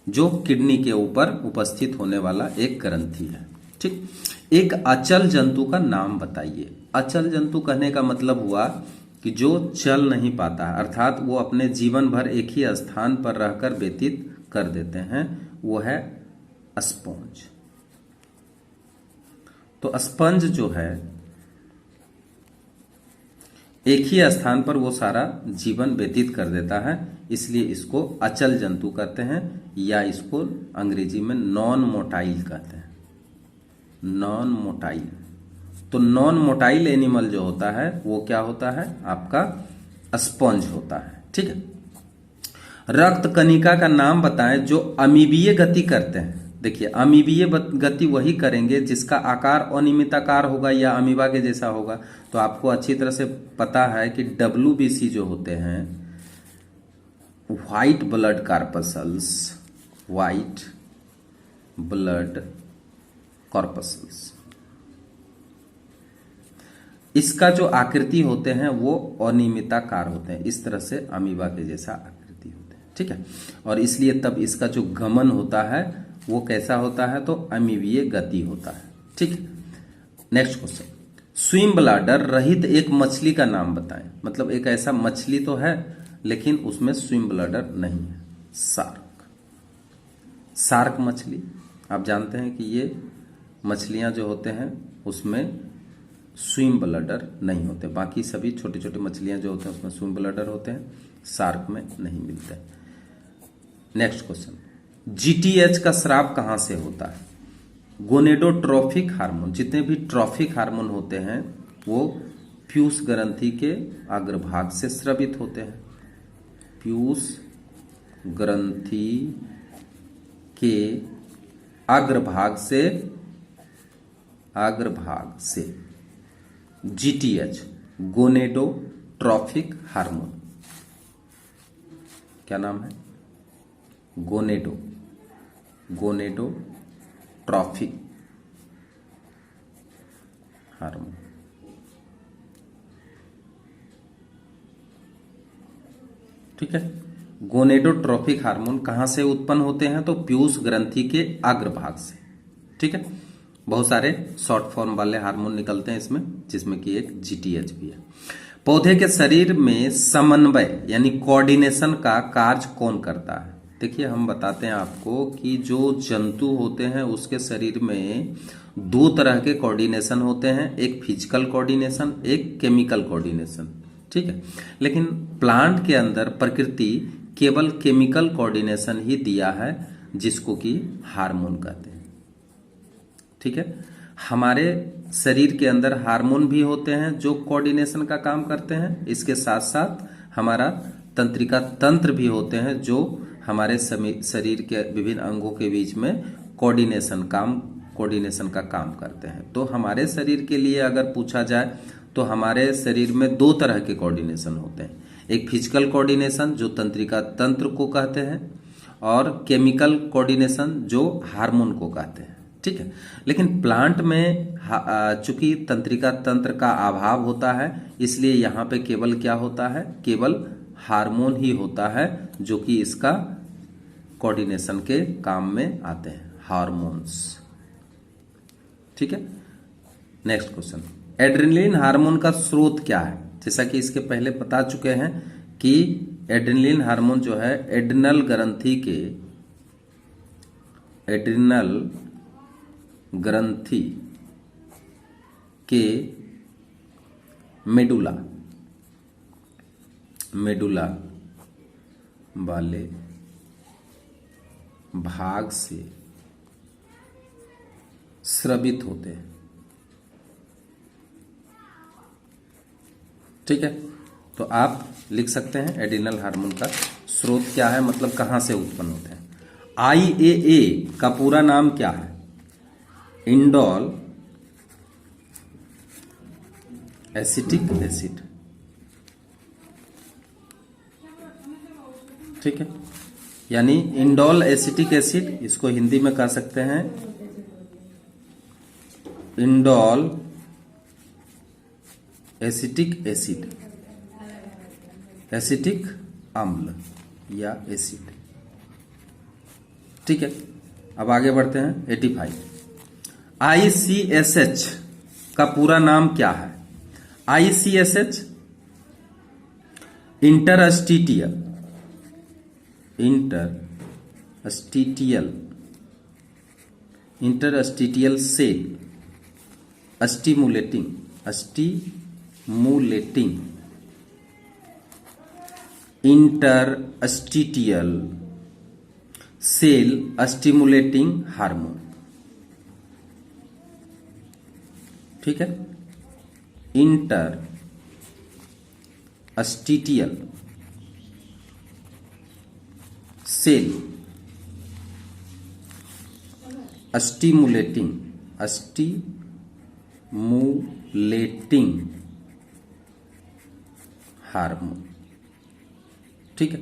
जो किडनी के ऊपर उपस्थित होने वाला एक ग्रंथि है, ठीक। एक अचल जंतु का नाम बताइए। अचल जंतु कहने का मतलब हुआ कि जो चल नहीं पाता है, अर्थात वो अपने जीवन भर एक ही स्थान पर रहकर व्यतीत कर देते हैं, वो है स्पंज। तो स्पंज जो है एक ही स्थान पर वो सारा जीवन व्यतीत कर देता है, इसलिए इसको अचल जंतु कहते हैं, या इसको अंग्रेजी में नॉन मोटाइल कहते हैं। Non motile. तो नॉन मोटाइल एनिमल जो होता है वो क्या होता है? आपका स्पंज होता है, ठीक है। रक्त कणिका का नाम बताएं जो अमीबीय गति करते हैं। देखिए, अमीबीय गति वही करेंगे जिसका आकार अनियमिताकार होगा या अमीबा के जैसा होगा। तो आपको अच्छी तरह से पता है कि WBC जो होते हैं, white blood corpuscles, white blood corpuscles, इसका जो आकृति होते हैं वो अनियमिताकार होते हैं, इस तरह से अमीबा के जैसा आकृति होते हैं, ठीक है। और इसलिए तब इसका जो गमन होता है वो कैसा होता है? तो अमीबीय गति होता है, ठीक है। नेक्स्ट क्वेश्चन, स्विम ब्लाडर रहित एक मछली का नाम बताएं। मतलब एक ऐसा मछली तो है लेकिन उसमें स्विम ब्लाडर नहीं है। शार्क। शार्क मछली, आप जानते हैं कि ये मछलियां जो होते हैं उसमें स्विम ब्लाडर नहीं होते, बाकी सभी छोटे छोटे मछलियां जो होते हैं उसमें स्विम ब्लाडर होते हैं, शार्क में नहीं मिलते। नेक्स्ट क्वेश्चन, GTH का स्राव कहां से होता है? गोनेडोट्रोफिक हार्मोन। जितने भी ट्रॉफिक हार्मोन होते हैं वो पीयूष ग्रंथि के अग्रभाग से स्रवित होते हैं। पीयूष ग्रंथि के अग्रभाग से GTH, गोनेडोट्रोफिक हार्मोन, क्या नाम है? गोनेडोट्रोफिक हार्मोन, ठीक है। गोनेडोट्रोफिक हार्मोन कहां से उत्पन्न होते हैं? तो पीयूष ग्रंथि के अग्रभाग से, ठीक है। बहुत सारे शॉर्ट फॉर्म वाले हार्मोन निकलते हैं इसमें, जिसमें कि एक GTH भी है। पौधे के शरीर में समन्वय यानी कोऑर्डिनेशन का कार्य कौन करता है? देखिए, हम बताते हैं आपको कि जो जंतु होते हैं उसके शरीर में 2 तरह के कोऑर्डिनेशन होते हैं, एक फिजिकल कोऑर्डिनेशन, एक केमिकल कोऑर्डिनेशन, ठीक है। लेकिन प्लांट के अंदर प्रकृति केवल केमिकल कोऑर्डिनेशन ही दिया है, जिसको कि हार्मोन कहते हैं। ठीक है, हमारे शरीर के अंदर हार्मोन भी होते हैं जो कोऑर्डिनेशन का काम करते हैं। इसके साथ साथ हमारा तंत्रिका तंत्र भी होते हैं जो हमारे शरीर के विभिन्न अंगों के बीच में कोऑर्डिनेशन का काम करते हैं। तो हमारे शरीर के लिए अगर पूछा जाए तो हमारे शरीर में दो तरह के कोऑर्डिनेशन होते हैं। एक फिजिकल कोऑर्डिनेशन जो तंत्रिका तंत्र को कहते हैं, और केमिकल कोऑर्डिनेशन जो हार्मोन को कहते हैं। ठीक है, लेकिन प्लांट में चूंकि तंत्रिका तंत्र का अभाव होता है, इसलिए यहाँ पे केवल क्या होता है, केवल हार्मोन ही होता है जो कि इसका कोऑर्डिनेशन के काम में आते हैं, हार्मोन्स। ठीक है, नेक्स्ट क्वेश्चन, एड्रेनलिन हार्मोन का स्रोत क्या है? जैसा कि इसके पहले बता चुके हैं कि एड्रेनलिन हार्मोन जो है एड्रिनल ग्रंथि के मेडुला वाले भाग से स्रवित होते हैं। ठीक है, तो आप लिख सकते हैं एड्रिनल हार्मोन का स्रोत क्या है, मतलब कहां से उत्पन्न होते हैं। IAA का पूरा नाम क्या है? Indole acetic acid. ठीक है, यानी इंडोल एसिटिक एसिड, इसको हिंदी में कह सकते हैं इंडोल एसिटिक एसिड, एसिटिक अम्ल या एसिड। ठीक है, अब आगे बढ़ते हैं। 85 ICSH का पूरा नाम क्या है? ICSH interstitial cell stimulating interstitial cell stimulating hormone. ठीक है, इंटरस्टिटियल सेल स्टिमुलेटिंग हार्मोन। ठीक है,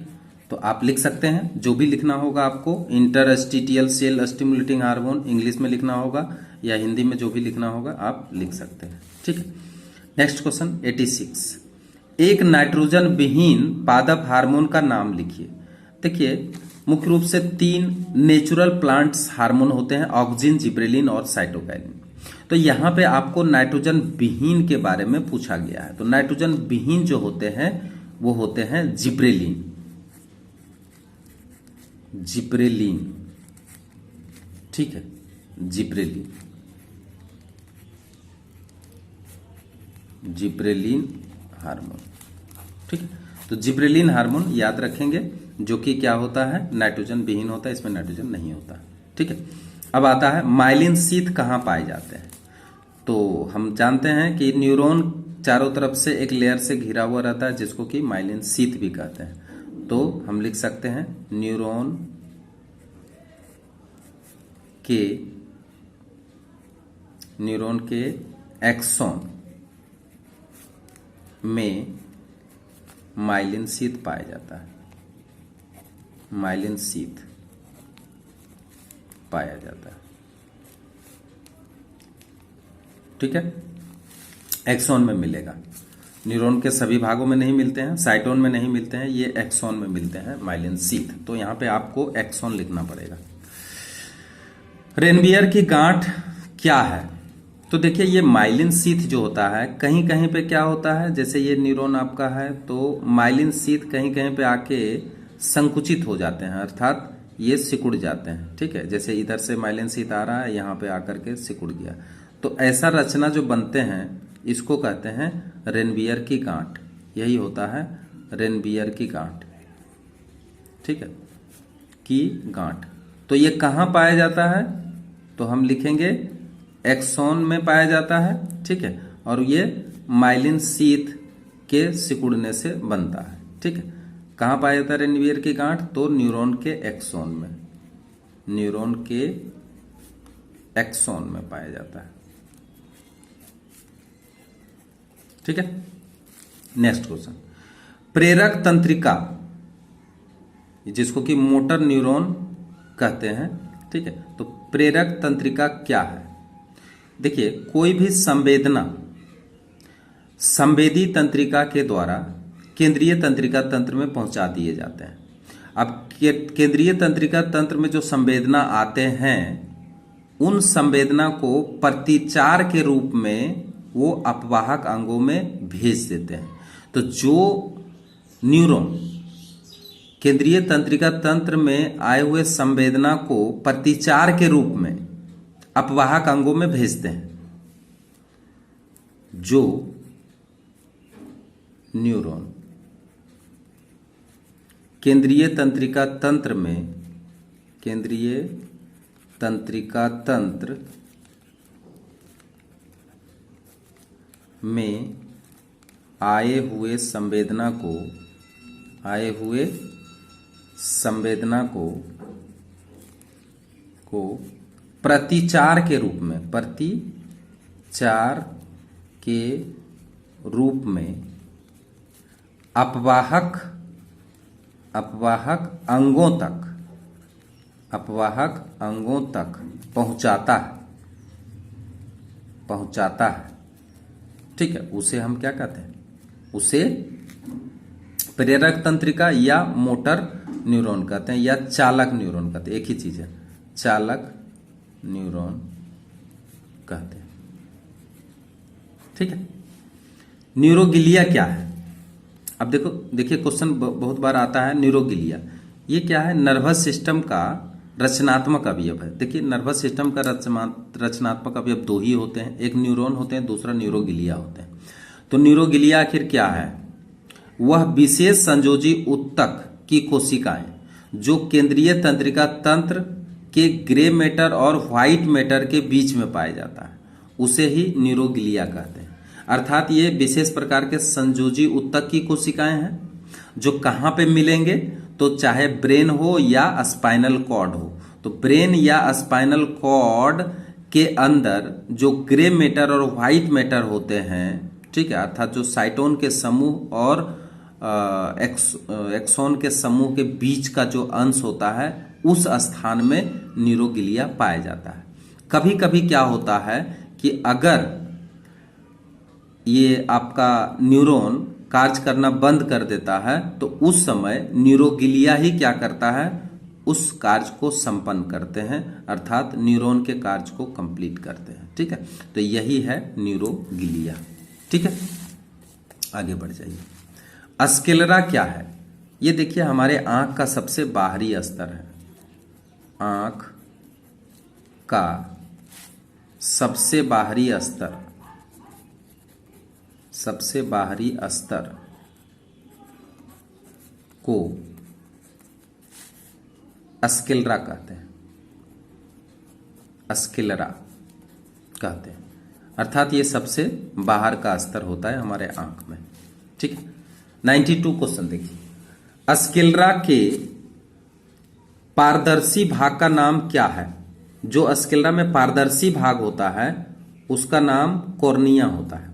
तो आप लिख सकते हैं, जो भी लिखना होगा आपको, इंटरस्टिटियल सेल स्टिमुलेटिंग हार्मोन इंग्लिश में लिखना होगा या हिंदी में जो भी लिखना होगा आप लिख सकते हैं। ठीक है, नेक्स्ट क्वेश्चन 86 एक नाइट्रोजन विहीन पादप हार्मोन का नाम लिखिए। देखिए, मुख्य रूप से 3 नेचुरल प्लांट्स हार्मोन होते हैं, ऑक्सिन, जिब्रेलिन और साइटोकाइनिन। तो यहां पे आपको नाइट्रोजन विहीन के बारे में पूछा गया है। तो नाइट्रोजन विहीन जो होते हैं वो होते हैं जिब्रेलिन। ठीक है, जिब्रेलिन हार्मोन। ठीक है, तो जिब्रेलिन हार्मोन याद रखेंगे, जो कि क्या होता है, नाइट्रोजन विहीन होता है, इसमें नाइट्रोजन नहीं होता। ठीक है, अब आता है माइलिन शीथ कहां पाए जाते हैं। तो हम जानते हैं कि न्यूरॉन चारों तरफ से एक लेयर से घिरा हुआ रहता है, जिसको कि माइलिन शीथ भी कहते हैं। तो हम लिख सकते हैं न्यूरॉन के एक्सॉन में माइलिन शीथ पाया जाता है, माइलिन शीथ पाया जाता है। ठीक है, एक्सॉन में मिलेगा, न्यूरॉन के सभी भागों में नहीं मिलते हैं, साइटोन में नहीं मिलते हैं, ये एक्सॉन में मिलते हैं माइलिन शीथ। तो यहां पे आपको एक्सॉन लिखना पड़ेगा। रेनबियर की गांठ क्या है? तो देखिए, ये माइलिन शीथ जो होता है, कहीं कहीं पे क्या होता है, जैसे ये न्यूरॉन आपका है, तो माइलिन शीथ कहीं कहीं पे आके संकुचित हो जाते हैं, अर्थात ये सिकुड़ जाते हैं। ठीक है, जैसे इधर से माइलिन शीथ आ रहा है, यहाँ पे आकर के सिकुड़ गया। तो ऐसा रचना जो बनते हैं, इसको कहते हैं रेनबियर की गांठ। यही होता है रेनबियर की गांठ। ठीक है, की गांठ। तो ये कहाँ पाया जाता है? तो हम लिखेंगे एक्सोन में पाया जाता है, ठीक है, और ये माइलिन शीथ के सिकुड़ने से बनता है, ठीक है। कहाँ पाया जाता है रेनवियर की गांठ? तो न्यूरॉन के एक्सोन में, न्यूरॉन के एक्सोन में पाया जाता है, ठीक है। नेक्स्ट क्वेश्चन, प्रेरक तंत्रिका, जिसको कि मोटर न्यूरॉन कहते हैं, ठीक है। तो प्रेरक तंत्रिका क्या है? देखिए, कोई भी संवेदना संवेदी तंत्रिका के द्वारा केंद्रीय तंत्रिका तंत्र में पहुंचा दिए जाते हैं। अब केंद्रीय तंत्रिका तंत्र में जो संवेदना आते हैं, उन संवेदना को प्रतिचार के रूप में वो अपवाहक अंगों में भेज देते हैं। तो जो न्यूरॉन केंद्रीय तंत्रिका तंत्र में आए हुए संवेदना को प्रतिचार के रूप में अपवाहक अंगों में भेजते हैं, जो न्यूरॉन केंद्रीय तंत्रिका तंत्र में, केंद्रीय तंत्रिका तंत्र में आए हुए संवेदना को प्रतिचार के रूप में अपवाहक अंगों तक पहुंचाता है, ठीक है। उसे हम क्या कहते हैं? उसे प्रेरक तंत्रिका या मोटर न्यूरॉन कहते हैं, या चालक न्यूरॉन कहते हैं, एक ही चीज है, चालक न्यूरॉन कहते हैं, ठीक है। न्यूरोगिलिया क्या है? अब देखिए क्वेश्चन बहुत बार आता है, न्यूरोगिलिया ये क्या है? नर्वस सिस्टम का रचनात्मक अवयव है। देखिए, नर्वस सिस्टम का रचनात्मक अवयव दो ही होते हैं, एक न्यूरॉन होते हैं, दूसरा न्यूरोगिलिया होते हैं। तो न्यूरोगिलिया आखिर क्या है? वह विशेष संयोजी ऊतक की कोशिकाएं जो केंद्रीय तंत्रिका तंत्र के ग्रे मैटर और व्हाइट मैटर के बीच में पाया जाता है, उसे ही न्यूरोगिलिया कहते हैं। अर्थात ये विशेष प्रकार के संयोजी ऊतक की कोशिकाएं हैं जो कहां पे मिलेंगे? तो चाहे ब्रेन हो या स्पाइनल कॉर्ड हो, तो ब्रेन या स्पाइनल कॉर्ड के अंदर जो ग्रे मैटर और व्हाइट मैटर होते हैं, ठीक है, अर्थात जो साइटोन के समूह और एक्सोन के समूह के बीच का जो अंश होता है, उस स्थान में न्यूरोगिलिया पाया जाता है। कभी कभी क्या होता है कि अगर ये आपका न्यूरॉन कार्य करना बंद कर देता है, तो उस समय न्यूरोगिलिया ही क्या करता है? उस कार्य को संपन्न करते हैं, अर्थात न्यूरॉन के कार्य को कंप्लीट करते हैं, ठीक है। तो यही है न्यूरोगिलिया, ठीक है। आगे बढ़ जाइए। स्क्लेरा क्या है? ये देखिए हमारे आंख का सबसे बाहरी स्तर है, आंख का सबसे बाहरी स्तर को स्क्लेरा कहते हैं, स्क्लेरा कहते हैं, अर्थात ये सबसे बाहर का स्तर होता है हमारे आंख में, ठीक है। 92 क्वेश्चन देखिए, स्क्लेरा के पारदर्शी भाग का नाम क्या है? जो स्क्लेरा में पारदर्शी भाग होता है उसका नाम कॉर्निया होता है।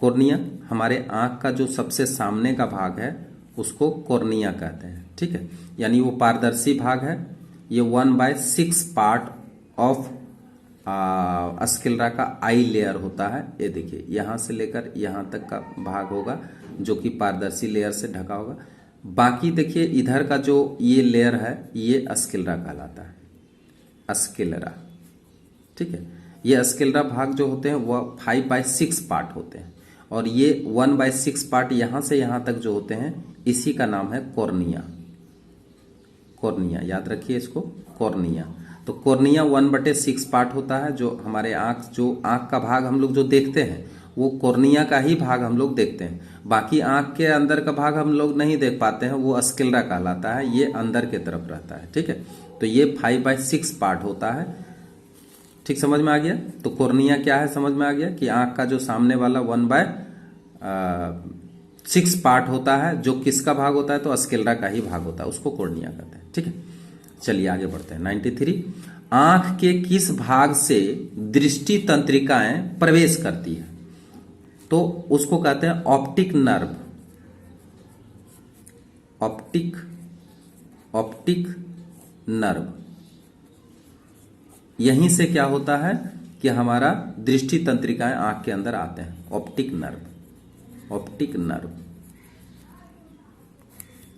कॉर्निया हमारे आंख का जो सबसे सामने का भाग है उसको कॉर्निया कहते हैं, ठीक है। यानी वो पारदर्शी भाग है। ये 1/6 पार्ट ऑफ स्क्लेरा का आई लेयर होता है। ये देखिए यहां से लेकर यहां तक का भाग होगा जो कि पारदर्शी लेयर से ढका होगा। बाकी देखिए इधर का जो ये लेयर है ये स्क्लेरा कहलाता है, स्क्लेरा, ठीक है। ये स्क्लेरा भाग जो होते हैं वह 5/6 पार्ट होते हैं और ये 1/6 पार्ट यहां से यहां तक जो होते हैं इसी का नाम है कॉर्निया। कॉर्निया याद रखिए इसको, कॉर्निया। तो कॉर्निया 1/6 पार्ट होता है। जो हमारे आंख का भाग हम लोग जो देखते हैं वो कॉर्निया का ही भाग हम लोग देखते हैं। बाकी आंख के अंदर का भाग हम लोग नहीं देख पाते हैं, वो स्क्लेरा कहलाता है, ये अंदर के तरफ रहता है। ठीक है, तो ये 5/6 पार्ट होता है। ठीक, समझ में आ गया। तो कॉर्निया क्या है समझ में आ गया कि आंख का जो सामने वाला 1/6 पार्ट होता है, जो किसका भाग होता है, तो स्क्लेरा का ही भाग होता है, उसको कॉर्निया कहते हैं। ठीक है, चलिए आगे बढ़ते हैं। 93, आंख के किस भाग से दृष्टि तंत्रिकाएं प्रवेश करती है, तो उसको कहते हैं ऑप्टिक नर्व। Optic nerve. यहीं से क्या होता है कि हमारा दृष्टि तंत्रिकाएं आंख के अंदर आते हैं, ऑप्टिक नर्व।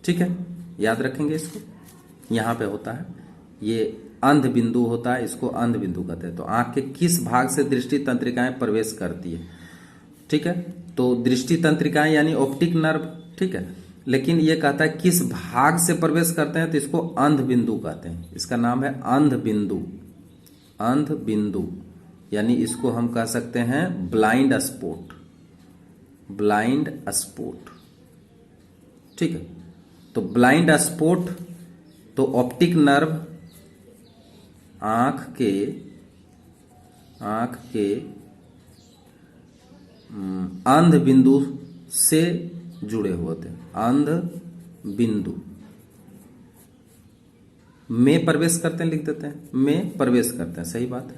ठीक है, याद रखेंगे इसको। यहां पे होता है, ये अंध बिंदु होता है, इसको अंध बिंदु कहते हैं। तो आंख के किस भाग से दृष्टि तंत्रिकाएं प्रवेश करती है। ठीक है, तो दृष्टि तंत्रिकाएं यानी ऑप्टिक नर्व। ठीक है, लेकिन ये कहता है किस भाग से प्रवेश करते हैं, तो इसको अंध बिंदु कहते हैं। इसका नाम है अंध बिंदु, यानी इसको हम कह सकते हैं ब्लाइंड स्पॉट। ठीक है, तो ब्लाइंड स्पॉट, तो ऑप्टिक नर्व आंख के अंध बिंदु से जुड़े हुए थे। अंध बिंदु में प्रवेश करते हैं, लिख देते हैं में प्रवेश करते हैं, सही बात है,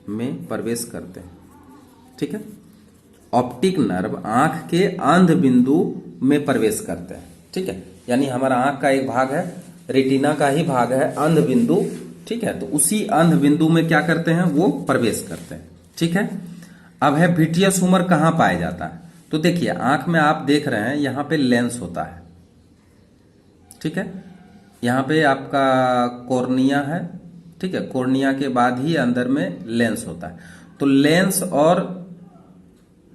में प्रवेश करते हैं। ठीक है, ऑप्टिक नर्व आंख के अंध बिंदु में प्रवेश करते हैं। ठीक है, यानी हमारा आंख का एक भाग है, रेटिना का ही भाग है अंध बिंदु। ठीक है, तो उसी अंध बिंदु में क्या करते हैं, वो प्रवेश करते हैं। ठीक है, अब है विट्रियस ह्यूमर कहां पाया जाता है। तो देखिए आंख में आप देख रहे हैं यहां पे लेंस होता है। ठीक है, यहां पे आपका कॉर्निया है। ठीक है, कॉर्निया के बाद ही अंदर में लेंस होता है। तो लेंस और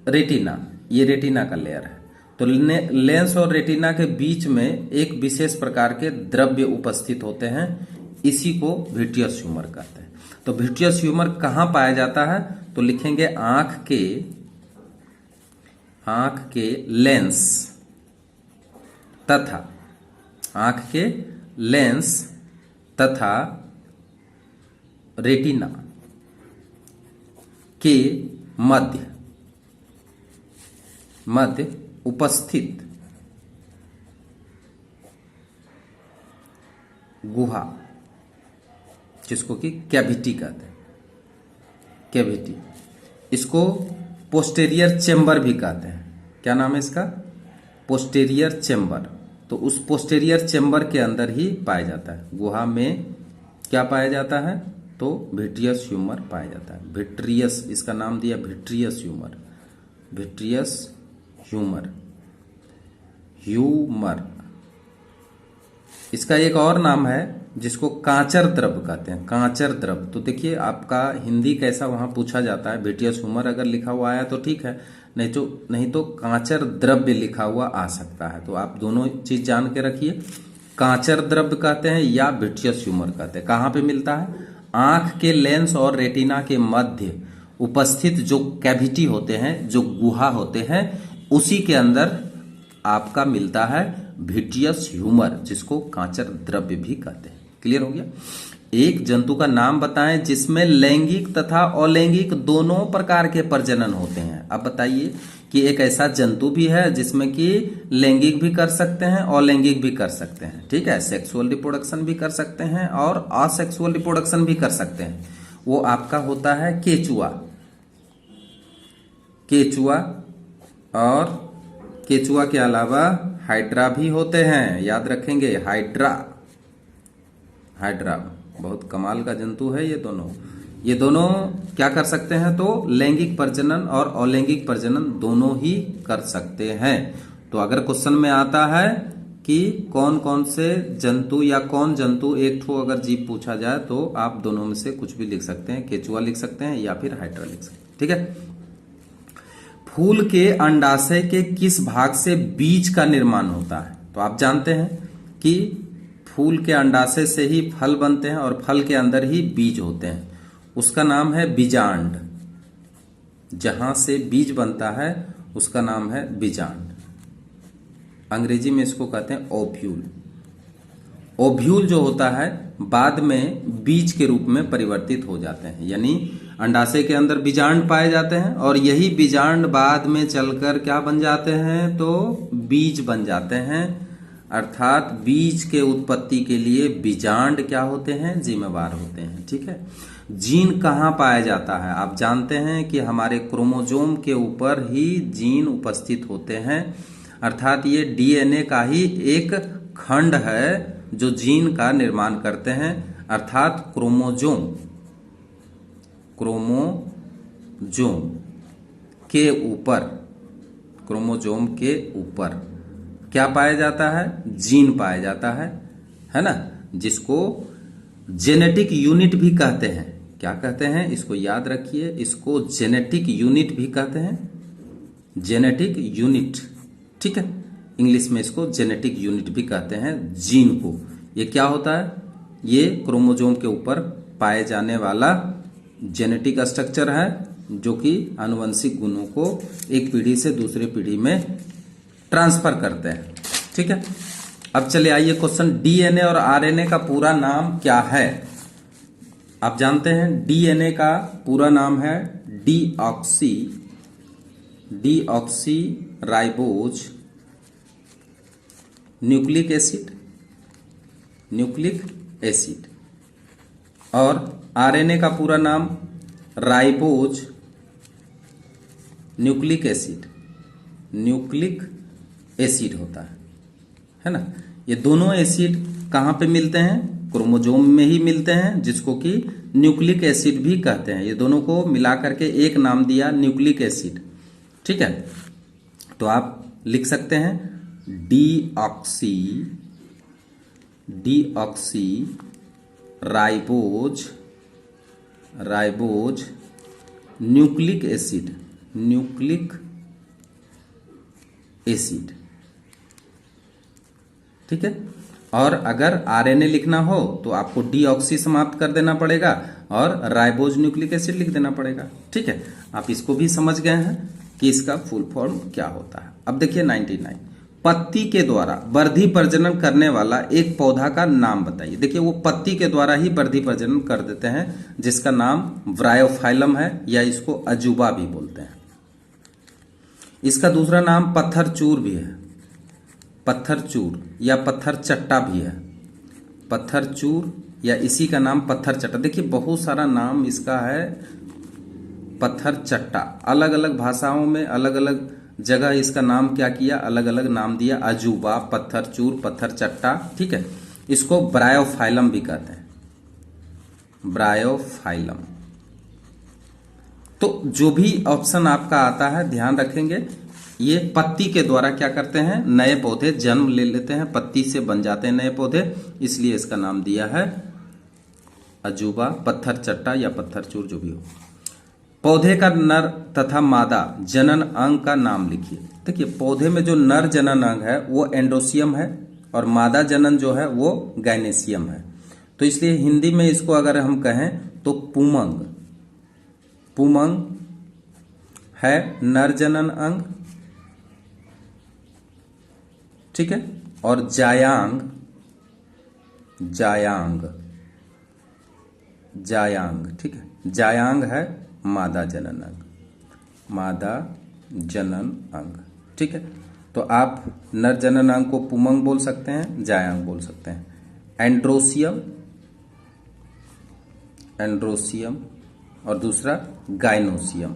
रेटिना, ये रेटिना का लेयर है। तो लेंस और रेटिना के बीच में एक विशेष प्रकार के द्रव्य उपस्थित होते हैं, इसी को विट्रियस ह्यूमर कहते हैं। तो विट्रियस ह्यूमर कहां पाया जाता है, तो लिखेंगे आंख के लेंस तथा रेटिना के मध्य उपस्थित गुहा, जिसको कि कैविटी कहते हैं। कैविटी, इसको पोस्टेरियर चेंबर भी कहते हैं। क्या नाम है इसका, पोस्टेरियर चेंबर। तो उस पोस्टेरियर चेंबर के अंदर ही पाया जाता है, गुहा में क्या पाया जाता है, तो विट्रियस ह्यूमर पाया जाता है। विट्रियस, इसका नाम दिया विट्रियस ह्यूमर। इसका एक और नाम है जिसको कांचर द्रव कहते हैं, कांचर द्रव। तो देखिए आपका हिंदी कैसा वहां पूछा जाता है, विट्रियस ह्यूमर अगर लिखा हुआ आया तो ठीक है, नहीं तो कांचर द्रव्य लिखा हुआ आ सकता है। तो आप दोनों चीज जान के रखिए, कांचर द्रव्य कहते हैं या विट्रियस ह्यूमर कहते हैं। कहां पे मिलता है, आंख के लेंस और रेटिना के मध्य उपस्थित जो कैविटी होते हैं, जो गुहा होते हैं, उसी के अंदर आपका मिलता है विट्रियस ह्यूमर, जिसको कांचर द्रव्य भी कहते हैं। क्लियर हो गया। एक जंतु का नाम बताएं जिसमें लैंगिक तथा अलैंगिक दोनों प्रकार के प्रजनन होते हैं। अब बताइए कि एक ऐसा जंतु भी है जिसमें कि लैंगिक भी कर सकते हैं, अलैंगिक भी कर सकते हैं। ठीक है, सेक्सुअल रिप्रोडक्शन भी कर सकते हैं और असेक्सुअल रिप्रोडक्शन भी कर सकते हैं। वो आपका होता है केचुआ। और केचुआ के अलावा हाइड्रा भी होते हैं, याद रखेंगे। हाइड्रा बहुत कमाल का जंतु है। ये दोनों क्या कर सकते हैं, तो लैंगिक प्रजनन और अलैंगिक प्रजनन दोनों ही कर सकते हैं। तो अगर क्वेश्चन में आता है कि कौन कौन से जंतु या कौन जंतु एक ठो अगर जीव पूछा जाए, तो आप दोनों में से कुछ भी लिख सकते हैं, केचुआ लिख सकते हैं या फिर हाइड्रा लिख सकते हैं। ठीक है, फूल के अंडाशय के किस भाग से बीज का निर्माण होता है। तो आप जानते हैं कि फूल के अंडाशय से ही फल बनते हैं और फल के अंदर ही बीज होते हैं, उसका नाम है बीजांड। जहां से बीज बनता है उसका नाम है बीजांड। अंग्रेजी में इसको कहते हैं ओव्यूल। ओव्यूल जो होता है बाद में बीज के रूप में परिवर्तित हो जाते हैं, यानी अंडाशय के अंदर बीजांड पाए जाते हैं और यही बीजांड बाद में चलकर क्या बन जाते हैं, तो बीज बन जाते हैं। अर्थात बीज के उत्पत्ति के लिए बीजांड क्या होते हैं, जिम्मेवार होते हैं। ठीक है। जीन कहाँ पाया जाता है, आप जानते हैं कि हमारे क्रोमोसोम के ऊपर ही जीन उपस्थित होते हैं। अर्थात ये डीएनए का ही एक खंड है जो जीन का निर्माण करते हैं। अर्थात क्रोमोसोम के ऊपर, क्रोमोसोम के ऊपर क्या पाया जाता है, जीन पाया जाता है ना, जिसको जेनेटिक यूनिट भी कहते हैं। क्या कहते हैं, इसको याद रखिए, इसको जेनेटिक यूनिट भी कहते हैं, जेनेटिक यूनिट। ठीक है, इंग्लिश में इसको जेनेटिक यूनिट भी कहते हैं जीन को। ये क्या होता है, ये क्रोमोसोम के ऊपर पाए जाने वाला जेनेटिक स्ट्रक्चर है जो कि आनुवंशिक गुणों को एक पीढ़ी से दूसरी पीढ़ी में ट्रांसफर करते हैं। ठीक है। अब चले आइए क्वेश्चन, डीएनए और आरएनए का पूरा नाम क्या है। आप जानते हैं डीएनए का पूरा नाम है डीऑक्सी राइबोज न्यूक्लिक एसिड, और आरएनए का पूरा नाम राइबोज न्यूक्लिक एसिड होता है ना। ये दोनों एसिड कहाँ पे मिलते हैं, क्रोमोसोम में ही मिलते हैं, जिसको कि न्यूक्लिक एसिड भी कहते हैं। ये दोनों को मिलाकर के एक नाम दिया, न्यूक्लिक एसिड। ठीक है, तो आप लिख सकते हैं डीऑक्सी राइबोज न्यूक्लिक एसिड। ठीक है। और अगर आरएनए लिखना हो तो आपको डीऑक्सी समाप्त कर देना पड़ेगा और राइबोज न्यूक्लिक एसिड लिख देना पड़ेगा। ठीक है, आप इसको भी समझ गए हैं कि इसका फुल फॉर्म क्या होता है। अब देखिए 99, पत्ती के द्वारा वर्धी प्रजनन करने वाला एक पौधा का नाम बताइए। देखिए वो पत्ती के द्वारा ही वर्धी प्रजनन कर देते हैं, जिसका नाम ब्रायोफाइलम है, या इसको अजूबा भी बोलते हैं। इसका दूसरा नाम पत्थरचूर भी है, पत्थरचूर या पत्थर चट्टा भी है, पत्थरचूर या इसी का नाम पत्थर चट्टा। देखिए बहुत सारा नाम इसका है, पत्थर चट्टा। अलग अलग भाषाओं में अलग अलग जगह इसका नाम क्या किया, अलग अलग नाम दिया, अजूबा, पत्थरचूर, पत्थर चट्टा। ठीक है, इसको ब्रायोफाइलम भी कहते हैं, ब्रायोफाइलम। तो जो भी ऑप्शन आपका आता है ध्यान रखेंगे, ये पत्ती के द्वारा क्या करते हैं, नए पौधे जन्म ले लेते हैं, पत्ती से बन जाते हैं नए पौधे, इसलिए इसका नाम दिया है अजूबा, पत्थर चट्टा या पत्थरचूर, जो भी हो। पौधे का नर तथा मादा जनन अंग का नाम लिखिए। देखिए पौधे में जो नर जनन अंग है वो एंडोसियम है और मादा जनन जो है वो गाइनेसियम है। तो इसलिए हिंदी में इसको अगर हम कहें तो पुमंग, पुमंग है नर जनन अंग। ठीक है, और जायांग, जायांग, ठीक है, जायांग है मादा जनन अंग, मादा जनन अंग। ठीक है, तो आप नर जनन अंग को पुमंग बोल सकते हैं, जायांग बोल सकते हैं। एंड्रोसियम और दूसरा गाइनोसियम।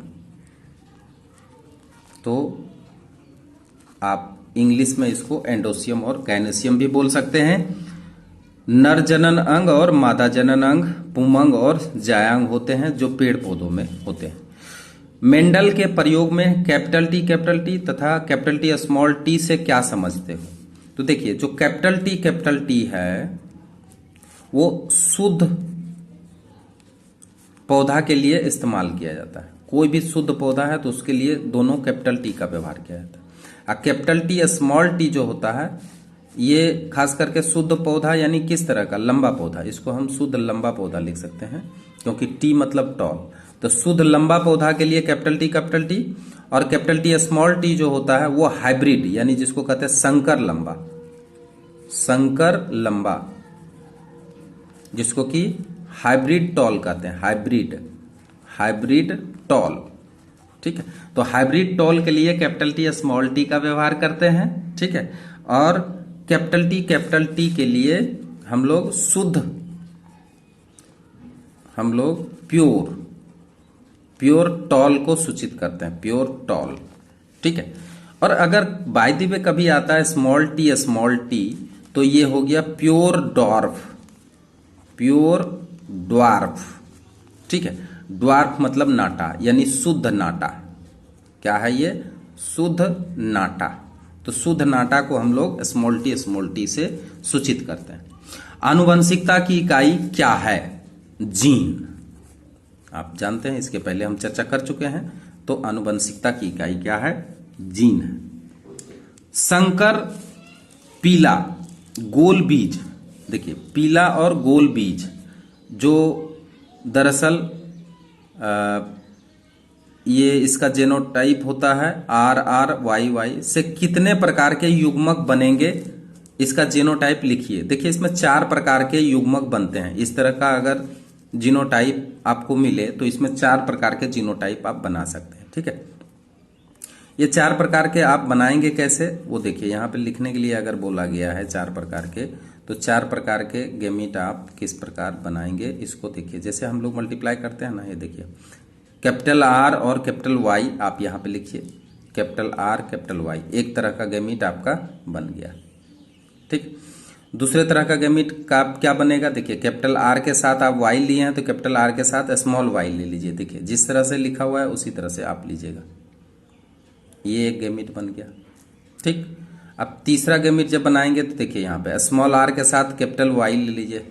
तो आप इंग्लिश में इसको एंडोसियम और गाइनोसियम भी बोल सकते हैं। नर जनन अंग और मादा जनन अंग पुमंग और जायांग होते हैं, जो पेड़ पौधों में होते हैं। मेंडल के प्रयोग में कैपिटल टी तथा कैपिटल टी स्मॉल टी से क्या समझते हो। तो देखिए जो कैपिटल टी है वो शुद्ध पौधा के लिए इस्तेमाल किया जाता है। कोई भी शुद्ध पौधा है तो उसके लिए दोनों कैपिटल टी का व्यवहार किया जाता है। और कैपिटल टी स्मॉल टी जो होता है ये खास करके शुद्ध पौधा, यानी किस तरह का, लंबा पौधा, इसको हम शुद्ध लंबा पौधा लिख सकते हैं, क्योंकि टी मतलब टॉल। तो शुद्ध लंबा पौधा के लिए कैपिटल टी, और कैपिटल टी स्मॉल टी जो होता है वो हाइब्रिड, यानी जिसको कहते हैं संकर लंबा, संकर लंबा, जिसको कि हाइब्रिड टॉल कहते हैं, हाइब्रिड, हाइब्रिड टॉल। ठीक है, तो हाइब्रिड टॉल के लिए कैपिटल टी स्मॉल टी का व्यवहार करते हैं। ठीक है, और कैपिटल टी के लिए हम लोग शुद्ध, हम लोग प्योर टॉल को सूचित करते हैं, प्योर टॉल। ठीक है, और अगर बाय द वे कभी आता है स्मॉल टी, तो ये हो गया प्योर डॉर्फ, प्योर ड्वार्फ। ठीक है, ड्वार्फ मतलब नाटा, यानी शुद्ध नाटा। क्या है ये? शुद्ध नाटा। तो शुद्ध नाटा को हम लोग स्मॉल टी से सूचित करते हैं। आनुवंशिकता की इकाई क्या है? जीन। आप जानते हैं, इसके पहले हम चर्चा कर चुके हैं। तो आनुवंशिकता की इकाई क्या है? जीन है। संकर पीला गोल बीज, देखिए पीला और गोल बीज जो दरअसल ये इसका जेनोटाइप होता है RRYY से कितने प्रकार के युग्मक बनेंगे, इसका जीनोटाइप लिखिए। देखिए इसमें 4 प्रकार के युग्मक बनते हैं। इस तरह का अगर जीनोटाइप आपको मिले तो इसमें 4 प्रकार के जीनोटाइप आप बना सकते हैं। ठीक है, ये 4 प्रकार के आप बनाएंगे कैसे, वो देखिए यहाँ पे लिखने के लिए अगर बोला गया है 4 प्रकार के, तो 4 प्रकार के गेमीट आप किस प्रकार बनाएंगे इसको देखिए। जैसे हम लोग मल्टीप्लाई करते हैं ना, ये देखिए कैपिटल R और कैपिटल Y आप यहाँ पे लिखिए, कैपिटल R कैपिटल Y, एक तरह का गेमीट आपका बन गया। ठीक, दूसरे तरह का गेमीट का क्या बनेगा? देखिए कैपिटल R के साथ आप Y लिए हैं तो कैपिटल R के साथ स्मॉल y ले लीजिए। देखिए जिस तरह से लिखा हुआ है उसी तरह से आप लीजिएगा, ये एक गेमीट बन गया। ठीक, अब तीसरा गेमीट जब बनाएंगे तो देखिए यहाँ पे स्मॉल r के साथ कैपिटल Y ले लीजिए,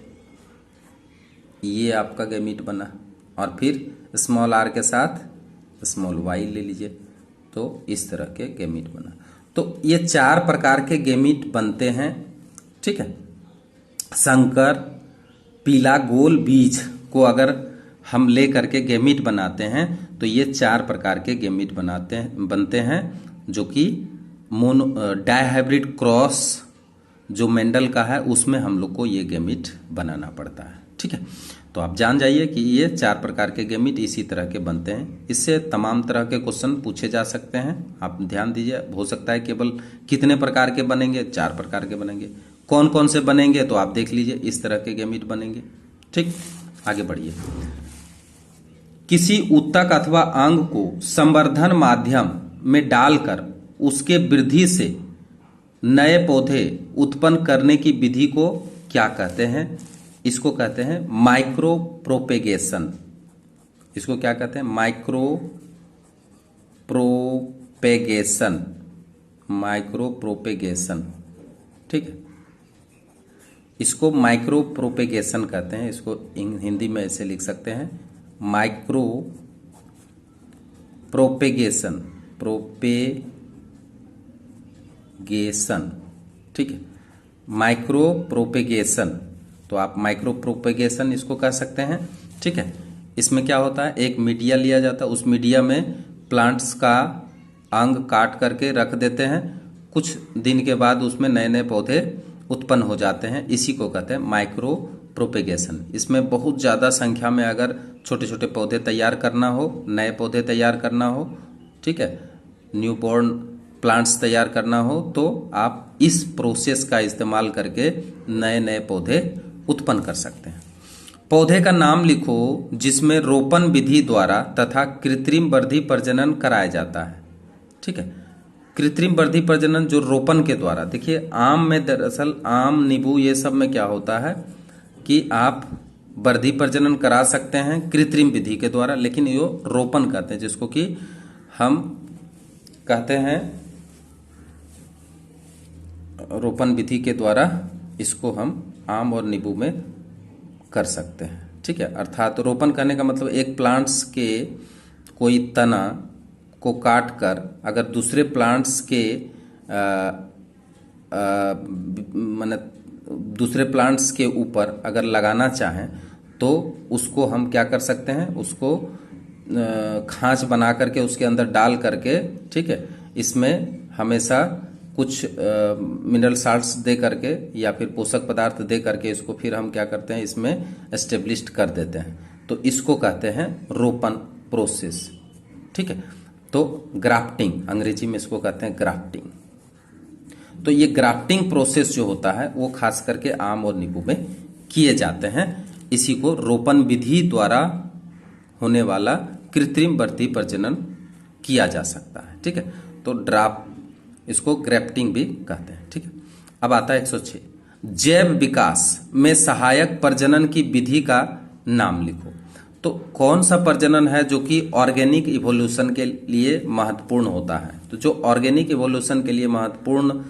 ये आपका गेमीट बना। और फिर स्मॉल r के साथ स्मॉल y ले लीजिए, तो इस तरह के गेमीट बना। तो ये 4 प्रकार के गेमीट बनते हैं। ठीक है, संकर पीला गोल बीज को अगर हम ले करके गेमीट बनाते हैं तो ये 4 प्रकार के गेमीट बनते हैं, जो कि डायहाइब्रिड क्रॉस जो मेंडल का है उसमें हम लोग को ये गेमीट बनाना पड़ता है। ठीक है, तो आप जान जाइए कि ये 4 प्रकार के गेमीट इसी तरह के बनते हैं। इससे तमाम तरह के क्वेश्चन पूछे जा सकते हैं, आप ध्यान दीजिए। हो सकता है केवल कितने प्रकार के बनेंगे, 4 प्रकार के बनेंगे। कौन कौन से बनेंगे तो आप देख लीजिए, इस तरह के गेमीट बनेंगे। ठीक, आगे बढ़िए। किसी ऊतक अथवा अंग को संवर्धन माध्यम में डालकर उसके वृद्धि से नए पौधे उत्पन्न करने की विधि को क्या कहते हैं? इसको कहते हैं माइक्रो प्रोपेगेशन। इसको क्या कहते हैं? Micro propagation, micro propagation. ठीक है, इसको माइक्रो प्रोपेगेशन कहते हैं। इसको हिंदी में ऐसे लिख सकते हैं, माइक्रो प्रोपेगेशन, प्रोपेगेशन। ठीक है, माइक्रो प्रोपेगेशन, तो आप माइक्रो प्रोपेगेशन इसको कह सकते हैं। ठीक है, इसमें क्या होता है, एक मीडिया लिया जाता है, उस मीडिया में प्लांट्स का अंग काट करके रख देते हैं, कुछ दिन के बाद उसमें नए नए पौधे उत्पन्न हो जाते हैं। इसी को कहते हैं माइक्रो प्रोपेगेशन। इसमें बहुत ज़्यादा संख्या में अगर छोटे छोटे पौधे तैयार करना हो, नए पौधे तैयार करना हो, ठीक है, न्यू बॉर्न प्लांट्स तैयार करना हो, तो आप इस प्रोसेस का इस्तेमाल करके नए नए पौधे उत्पन्न कर सकते हैं। पौधे का नाम लिखो जिसमें रोपण विधि द्वारा तथा कृत्रिम वर्धी प्रजनन कराया जाता है। ठीक है, कृत्रिम वर्धी प्रजनन जो रोपण के द्वारा, देखिए आम में दरअसल आम, नींबू, ये सब में क्या होता है कि आप वर्धी प्रजनन करा सकते हैं कृत्रिम विधि के द्वारा, लेकिन ये रोपण कहते हैं, जिसको कि हम कहते हैं रोपण विधि के द्वारा इसको हम आम और नींबू में कर सकते हैं। ठीक है, अर्थात रोपण करने का मतलब एक प्लांट्स के कोई तना को काट कर अगर दूसरे प्लांट्स के माने दूसरे प्लांट्स के ऊपर अगर लगाना चाहें तो उसको हम क्या कर सकते हैं, उसको खांच बना करके उसके अंदर डाल करके, ठीक है, इसमें हमेशा कुछ मिनरल साल्ट्स दे करके या फिर पोषक पदार्थ दे करके इसको फिर हम क्या करते हैं, इसमें एस्टेब्लिश्ड कर देते हैं। तो इसको कहते हैं रोपण प्रोसेस, ठीक है। तो ग्राफ्टिंग, अंग्रेजी में इसको कहते हैं ग्राफ्टिंग। तो ये ग्राफ्टिंग प्रोसेस जो होता है वो खास करके आम और नींबू में किए जाते हैं। इसी को रोपण विधि द्वारा होने वाला कृत्रिम बढ़ती प्रजनन किया जा सकता है, ठीक है। तो इसको ग्राफ्टिंग भी कहते हैं, ठीक है। अब आता है 106, जैव विकास में सहायक प्रजनन की विधि का नाम लिखो। तो कौन सा प्रजनन है जो कि ऑर्गेनिक इवोल्यूशन के लिए महत्वपूर्ण होता है? तो जो ऑर्गेनिक इवोल्यूशन के लिए महत्वपूर्ण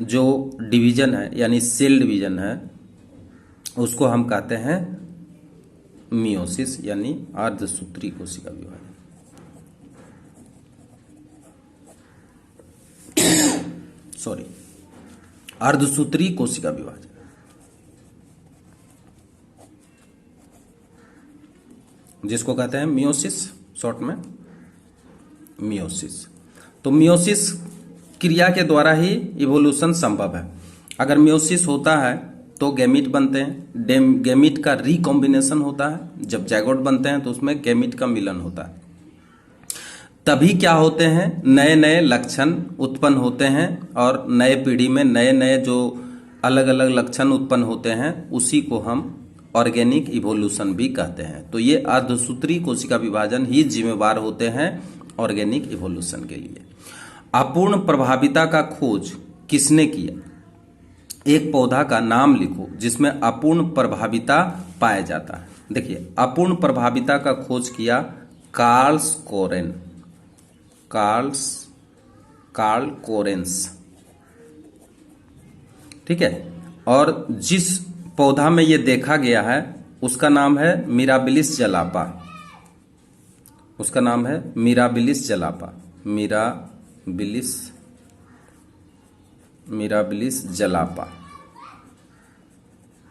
जो डिवीजन है यानी सेल डिवीजन है उसको हम कहते हैं मियोसिस यानी अर्धसूत्री कोशिका विभाजन। सॉरी, अर्धसूत्री कोशिका विभाजन। जिसको कहते हैं मियोसिस, शॉर्ट में मियोसिस। तो मियोसिस क्रिया के द्वारा ही इवोल्यूशन संभव है। अगर मियोसिस होता है तो गैमीट बनते हैं, गैमीट का रिकॉम्बिनेशन होता है। जब जाइगोट बनते हैं तो उसमें गैमीट का मिलन होता है। तभी क्या होते हैं, नए नए लक्षण उत्पन्न होते हैं और नए पीढ़ी में नए नए जो अलग अलग लक्षण उत्पन्न होते हैं उसी को हम ऑर्गेनिक इवोल्यूशन भी कहते हैं। तो ये अर्धसूत्री कोशिका विभाजन ही जिम्मेवार होते हैं ऑर्गेनिक इवोल्यूशन के लिए। अपूर्ण प्रभाविता का खोज किसने किया? एक पौधा का नाम लिखो जिसमें अपूर्ण प्रभाविता पाया जाता है। देखिए, अपूर्ण प्रभाविता का खोज किया कार्ल कोरेंस, ठीक है। और जिस पौधा में ये देखा गया है उसका नाम है मिराबिलिस जलापा। उसका नाम है मिराबिलिस जलापा, मिराबिलिस जलापा।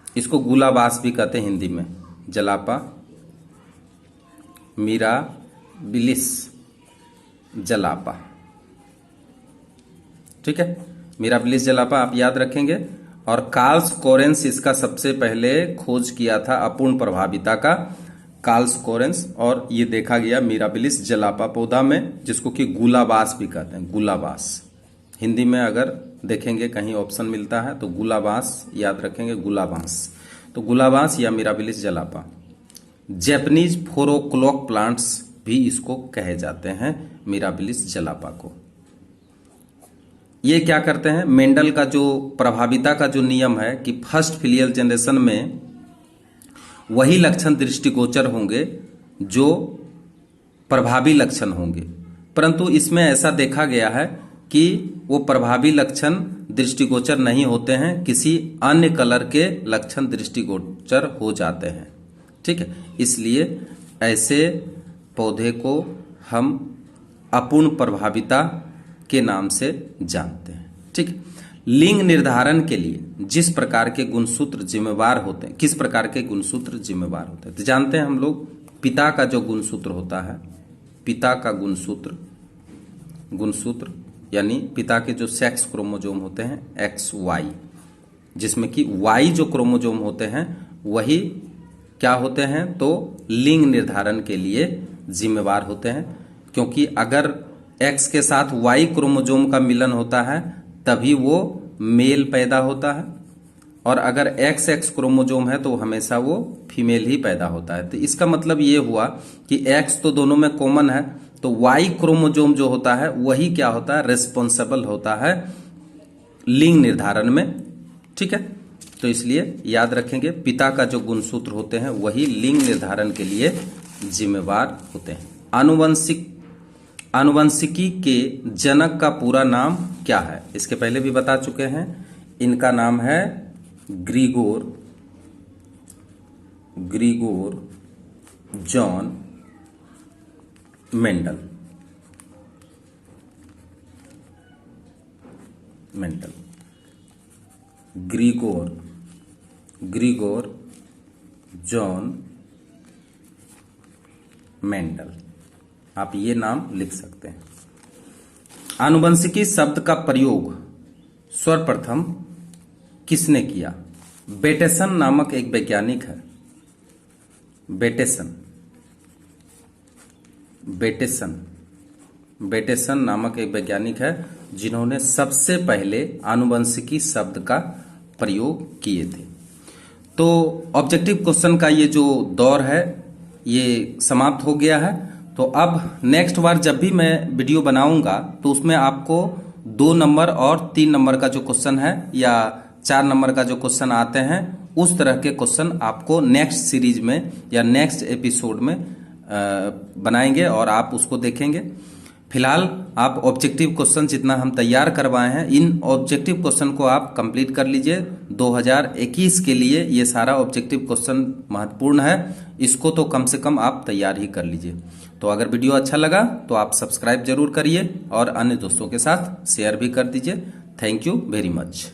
इसको गुलाबास भी कहते हैं हिंदी में, जलापा, मिराबिलिस जलापा, ठीक है। मिराबिलिस जलापा आप याद रखेंगे। और कार्ल्स कोरेंस इसका सबसे पहले खोज किया था अपूर्ण प्रभाविता का, कार्ल्स कोरेंस। और ये देखा गया मिराबिलिस जलापा पौधा में, जिसको कि गुलाबास भी कहते हैं। गुलाबास हिंदी में अगर देखेंगे कहीं ऑप्शन मिलता है तो गुलाबास याद रखेंगे, गुलाबास। तो गुलाबास या मिराबिलिस जलापा। जैपनीज फोरोक्लोक प्लांट्स भी इसको कहे जाते हैं, मिराबिलिस जलापा को। ये क्या करते हैं, मेंडल का जो प्रभाविता का जो नियम है कि फर्स्ट फिलियल जनरेशन में वही लक्षण दृष्टिगोचर होंगे जो प्रभावी लक्षण होंगे, परंतु इसमें ऐसा देखा गया है कि वो प्रभावी लक्षण दृष्टिगोचर नहीं होते हैं, किसी अन्य कलर के लक्षण दृष्टिगोचर हो जाते हैं, ठीक है। इसलिए ऐसे पौधे को हम अपूर्ण प्रभाविता के नाम से जानते हैं, ठीक है। लिंग निर्धारण के लिए जिस प्रकार के गुणसूत्र जिम्मेवार होते हैं, किस प्रकार के गुणसूत्र जिम्मेवार होते हैं, तो जानते हैं हम लोग। पिता का जो गुणसूत्र होता है, पिता का गुणसूत्र यानी पिता के जो सेक्स क्रोमोजोम होते हैं XY, जिसमें कि Y जो क्रोमोजोम होते हैं वही क्या होते हैं, तो लिंग निर्धारण के लिए जिम्मेवार होते हैं। क्योंकि अगर X के साथ Y क्रोमोजोम का मिलन होता है तभी वो मेल पैदा होता है, और अगर XX क्रोमोजोम है तो हमेशा वो फीमेल ही पैदा होता है। तो इसका मतलब ये हुआ कि X तो दोनों में कॉमन है, तो Y क्रोमोजोम जो होता है वही क्या होता है, रिस्पॉन्सिबल होता है लिंग निर्धारण में, ठीक है। तो इसलिए याद रखेंगे, पिता का जो गुणसूत्र होते हैं वही लिंग निर्धारण के लिए जिम्मेवार होते हैं। आनुवंशिकी के जनक का पूरा नाम क्या है? इसके पहले भी बता चुके हैं। इनका नाम है Grigor John Mendel. Grigor John Mendel, आप ये नाम लिख सकते हैं। आनुवंशिकी शब्द का प्रयोग सर्वप्रथम किसने किया? बेटेसन नामक एक वैज्ञानिक है। बेटेसन नामक एक वैज्ञानिक है जिन्होंने सबसे पहले आनुवंशिकी शब्द का प्रयोग किए थे। तो ऑब्जेक्टिव क्वेश्चन का ये जो दौर है ये समाप्त हो गया है। तो अब नेक्स्ट बार जब भी मैं वीडियो बनाऊंगा तो उसमें आपको 2 नंबर और 3 नंबर का जो क्वेश्चन है या 4 नंबर का जो क्वेश्चन आते हैं उस तरह के क्वेश्चन आपको नेक्स्ट सीरीज में या नेक्स्ट एपिसोड में बनाएंगे और आप उसको देखेंगे। फिलहाल आप ऑब्जेक्टिव क्वेश्चन जितना हम तैयार करवाए हैं इन ऑब्जेक्टिव क्वेश्चन को आप कंप्लीट कर लीजिए। 2021 के लिए ये सारा ऑब्जेक्टिव क्वेश्चन महत्वपूर्ण है, इसको तो कम से कम आप तैयार ही कर लीजिए। तो अगर वीडियो अच्छा लगा तो आप सब्सक्राइब जरूर करिए और अन्य दोस्तों के साथ शेयर भी कर दीजिए। Thank you very much.